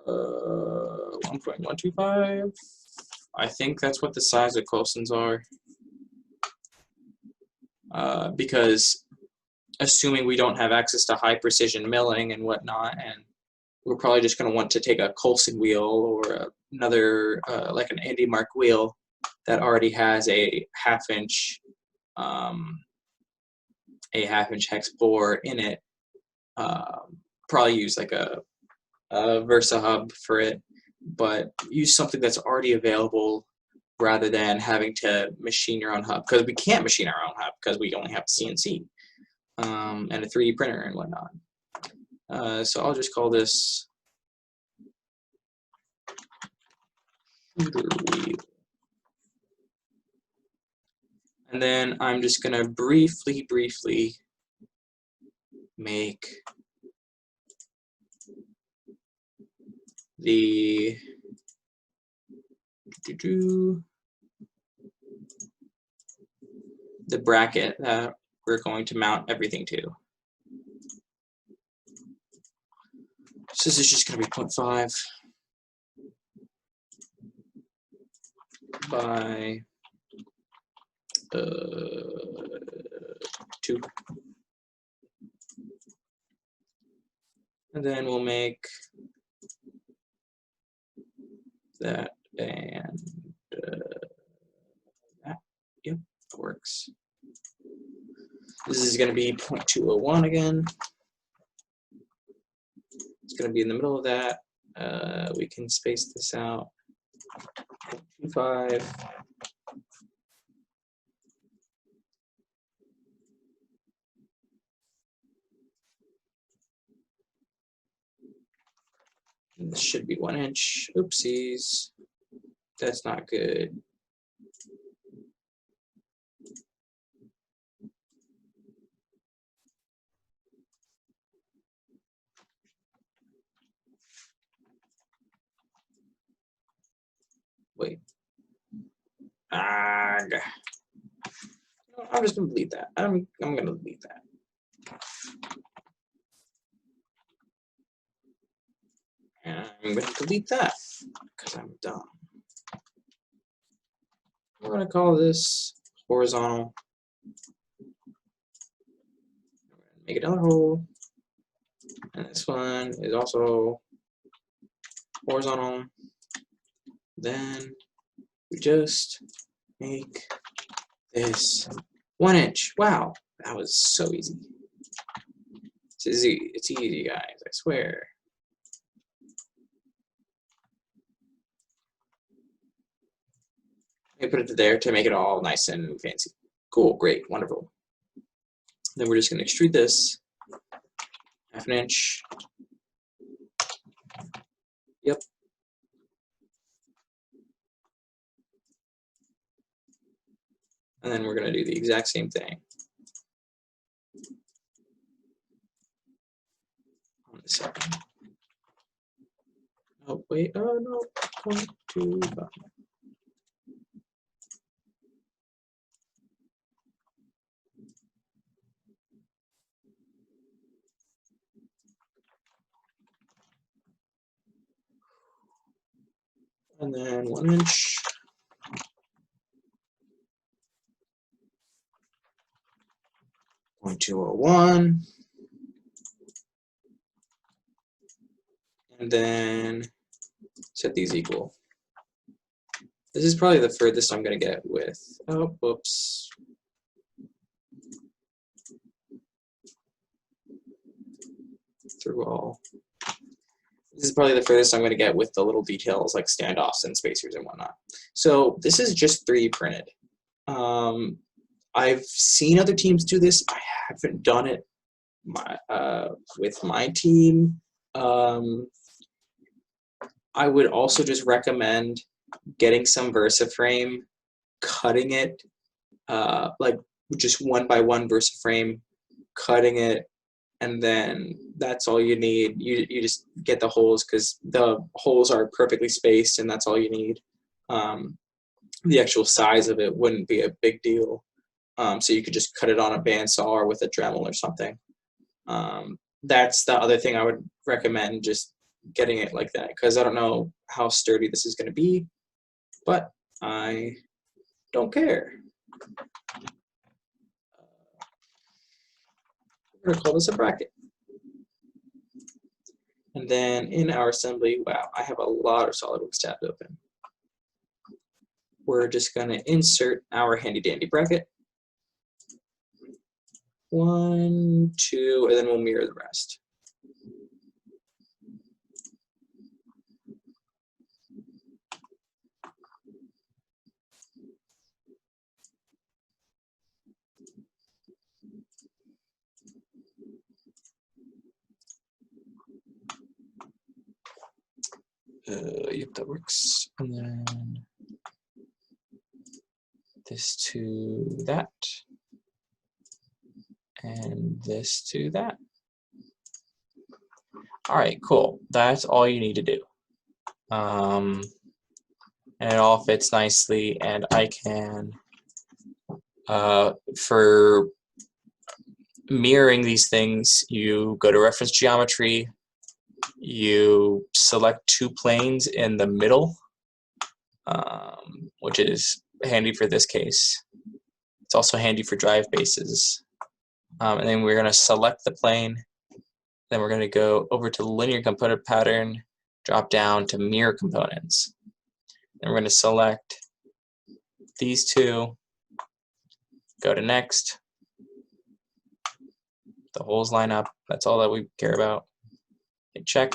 S1: 1.125. I think that's what the size of Coulson's are. Because assuming we don't have access to high precision milling and whatnot, and we're probably just going to want to take a Coulson wheel or another, like an Andy Mark wheel that already has a 1/2 inch hex bore in it. Probably use like a Versa hub for it, but use something that's already available rather than having to machine your own hub, because we can't machine our own hub because we only have CNC and a 3D printer and whatnot. So I'll just call this shooter wheel. And then I'm just going to briefly make the bracket that we're going to mount everything to. So this is just going to be 0.5 by 2. And then we'll make that and that. Yep, that works. This is going to be 0.201 again. It's going to be in the middle of that. We can space this out. 0.25. And this should be 1 inch. Oopsies. That's not good. Wait. I'm just gonna delete that. I'm gonna delete that. And I'm gonna delete that because I'm dumb. we're going to call this horizontal. Make another hole. And this one is also horizontal. Then we just make this 1 inch. Wow, that was so easy. It's easy. It's easy, guys. I swear. I put it there to make it all nice and fancy. Cool, great, wonderful. Then we're just going to extrude this 1/2 inch. Yep. And then we're going to do the exact same thing on the second. Oh, wait, oh no, 0.25. And then 1 inch. .201. And then set these equal. This is probably the furthest I'm going to get with, oh, whoops. Through all. This is probably the furthest I'm going to get with the little details like standoffs and spacers and whatnot. So this is just 3D printed. I've seen other teams do this. I haven't done it with my team. I would also just recommend getting some VersaFrame, cutting it, like just 1 by 1 VersaFrame, cutting it, and then that's all you need. You just get the holes because the holes are perfectly spaced, and that's all you need. The actual size of it wouldn't be a big deal. So you could just cut it on a bandsaw or with a Dremel or something. That's the other thing I would recommend, just getting it like that, because I don't know how sturdy this is going to be, but I don't care. We're going to call this a bracket. And then in our assembly, wow, I have a lot of SolidWorks tabs open. We're just going to insert our handy dandy bracket. 1, 2, and then we'll mirror the rest. Yep, that works. And then this to that. And this to that. All right, cool. That's all you need to do. And it all fits nicely, and I can, for mirroring these things, you go to reference geometry, you select 2 planes in the middle, which is handy for this case. It's also handy for drive bases. And then we're going to select the plane. Then we're going to go over to the linear component pattern, drop down to mirror components. Then we're going to select these 2, go to next. The holes line up. That's all that we care about. Hit check.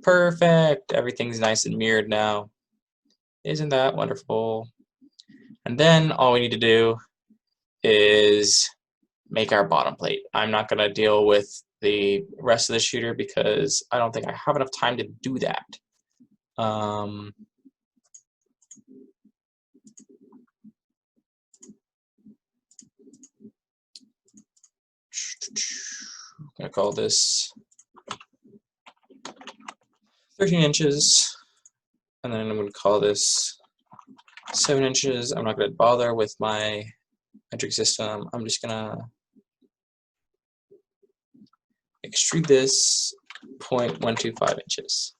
S1: Perfect. Everything's nice and mirrored now. Isn't that wonderful? And then all we need to do is make our bottom plate. I'm not going to deal with the rest of the shooter because I don't think I have enough time to do that. I'm going to call this 13 inches, and then I'm going to call this 7 inches. I'm not going to bother with my metric system. I'm just going to extrude this 0.125 inches.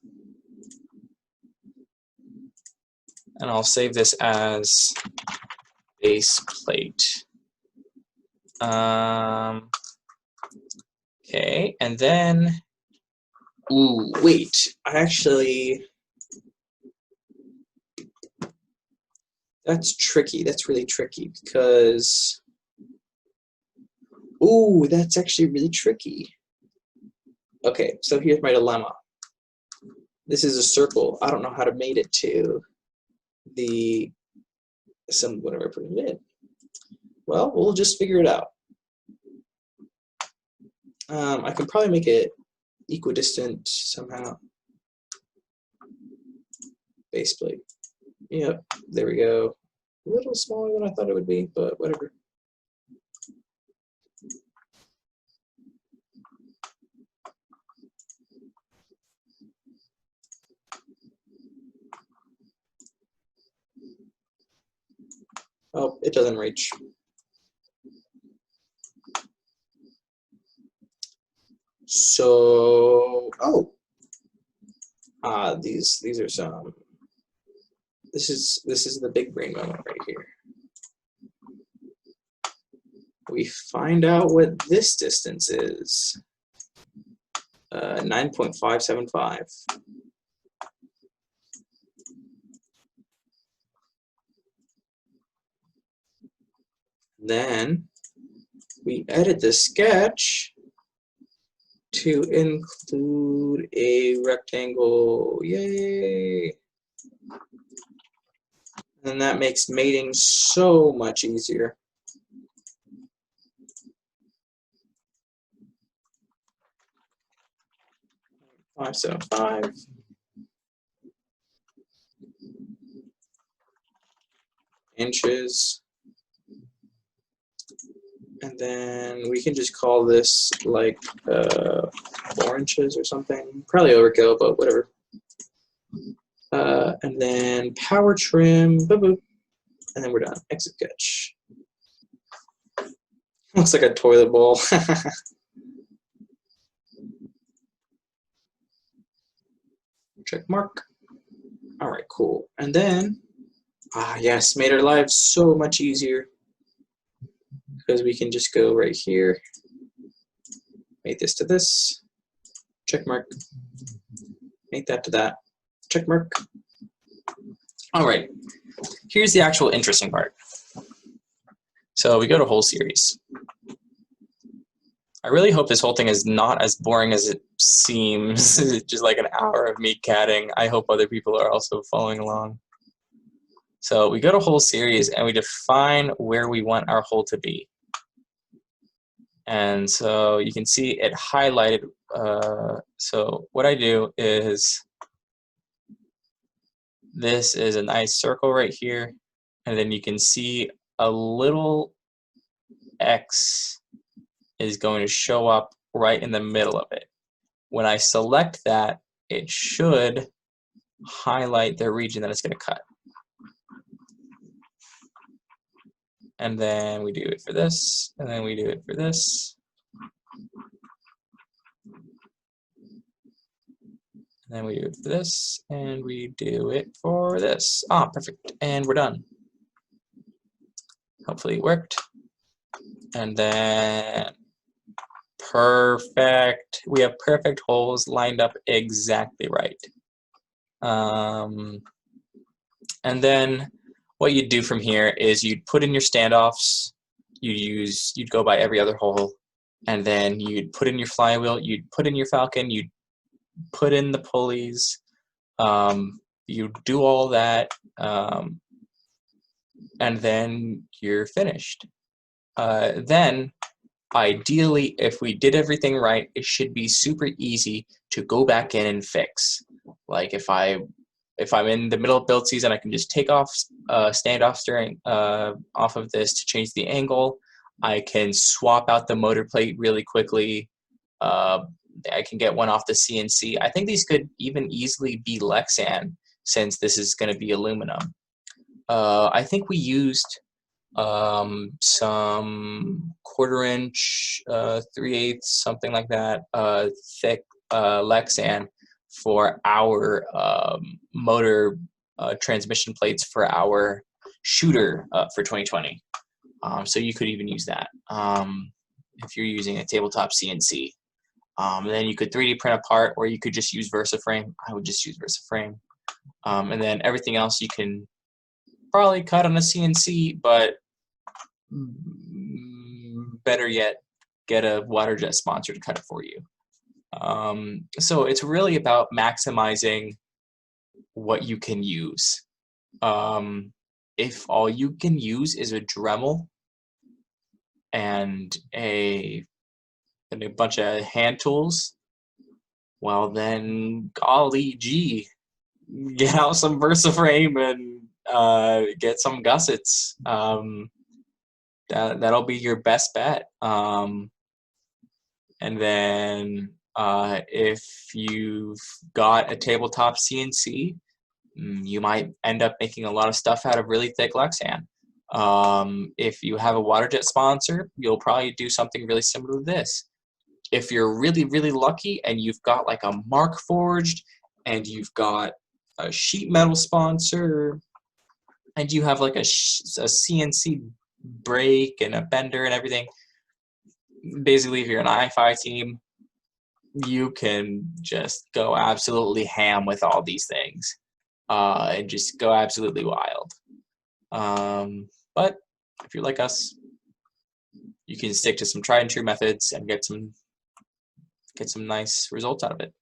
S1: And I'll save this as base plate. Okay, and then, ooh, wait, that's tricky. That's really tricky because, ooh, that's actually really tricky. Okay, so here's my dilemma. This is a circle. I don't know how to make it to the whatever I put it in. Well, we'll just figure it out. I can probably make it equidistant somehow. Base plate. Yep, there we go. A little smaller than I thought it would be, but whatever. Oh, it doesn't reach. So, oh, these are some. This is the big brain moment right here. We find out what this distance is. 9.575. Then we edit the sketch to include a rectangle. Yay! And that makes mating so much easier. Five, 7, 5. Inches. And then we can just call this like 4 inches or something. Probably overkill, but whatever. And then power trim, boop, boop. And then we're done. Exit sketch. Looks like a toilet bowl. Check mark. All right, cool. And then, yes, made our lives so much easier because we can just go right here, make this to this, check mark, make that to that, check mark. All right, here's the actual interesting part. So we go to whole series. I really hope this whole thing is not as boring as it seems. It's just like an hour of me CADing. I hope other people are also following along. So we go to whole series and we define where we want our hole to be. And so you can see it highlighted. So what I do is, this is a nice circle right here. And then you can see a little X is going to show up right in the middle of it. When I select that, it should highlight the region that it's going to cut. And then we do it for this, and then we do it for this. And then we do it for this, and we do it for this. Ah, perfect. And we're done. Hopefully it worked. And then perfect. We have perfect holes lined up exactly right. And then what you'd do from here is you'd put in your standoffs. You'd go by every other hole, and then you'd put in your flywheel. You'd put in your falcon. You'd put in the pulleys. You do all that, and then you're finished. Then, ideally, if we did everything right, it should be super easy to go back in and fix. Like if I'm in the middle of build season, I can just take off standoff steering off of this to change the angle. I can swap out the motor plate really quickly. I can get one off the CNC. I think these could even easily be Lexan, since this is going to be aluminum. I think we used some 1/4 inch, 3/8, something like that, thick Lexan for our motor transmission plates for our shooter for 2020. So you could even use that if you're using a tabletop CNC. Then you could 3D print a part, or you could just use VersaFrame. I would just use VersaFrame. And then everything else you can probably cut on a CNC, but better yet, get a water jet sponsor to cut it for you. So it's really about maximizing what you can use. If all you can use is a Dremel and a bunch of hand tools, well then, golly gee, get out some VersaFrame and get some gussets. That'll be your best bet. And then if you've got a tabletop CNC, you might end up making a lot of stuff out of really thick Lexan. If you have a water jet sponsor, you'll probably do something really similar to this. If you're really, really lucky and you've got like a Mark Forged and you've got a sheet metal sponsor and you have like a CNC brake and a bender and everything, basically if you're an I-Fi team, you can just go absolutely ham with all these things and just go absolutely wild. But if you're like us, you can stick to some tried and true methods and get some nice results out of it.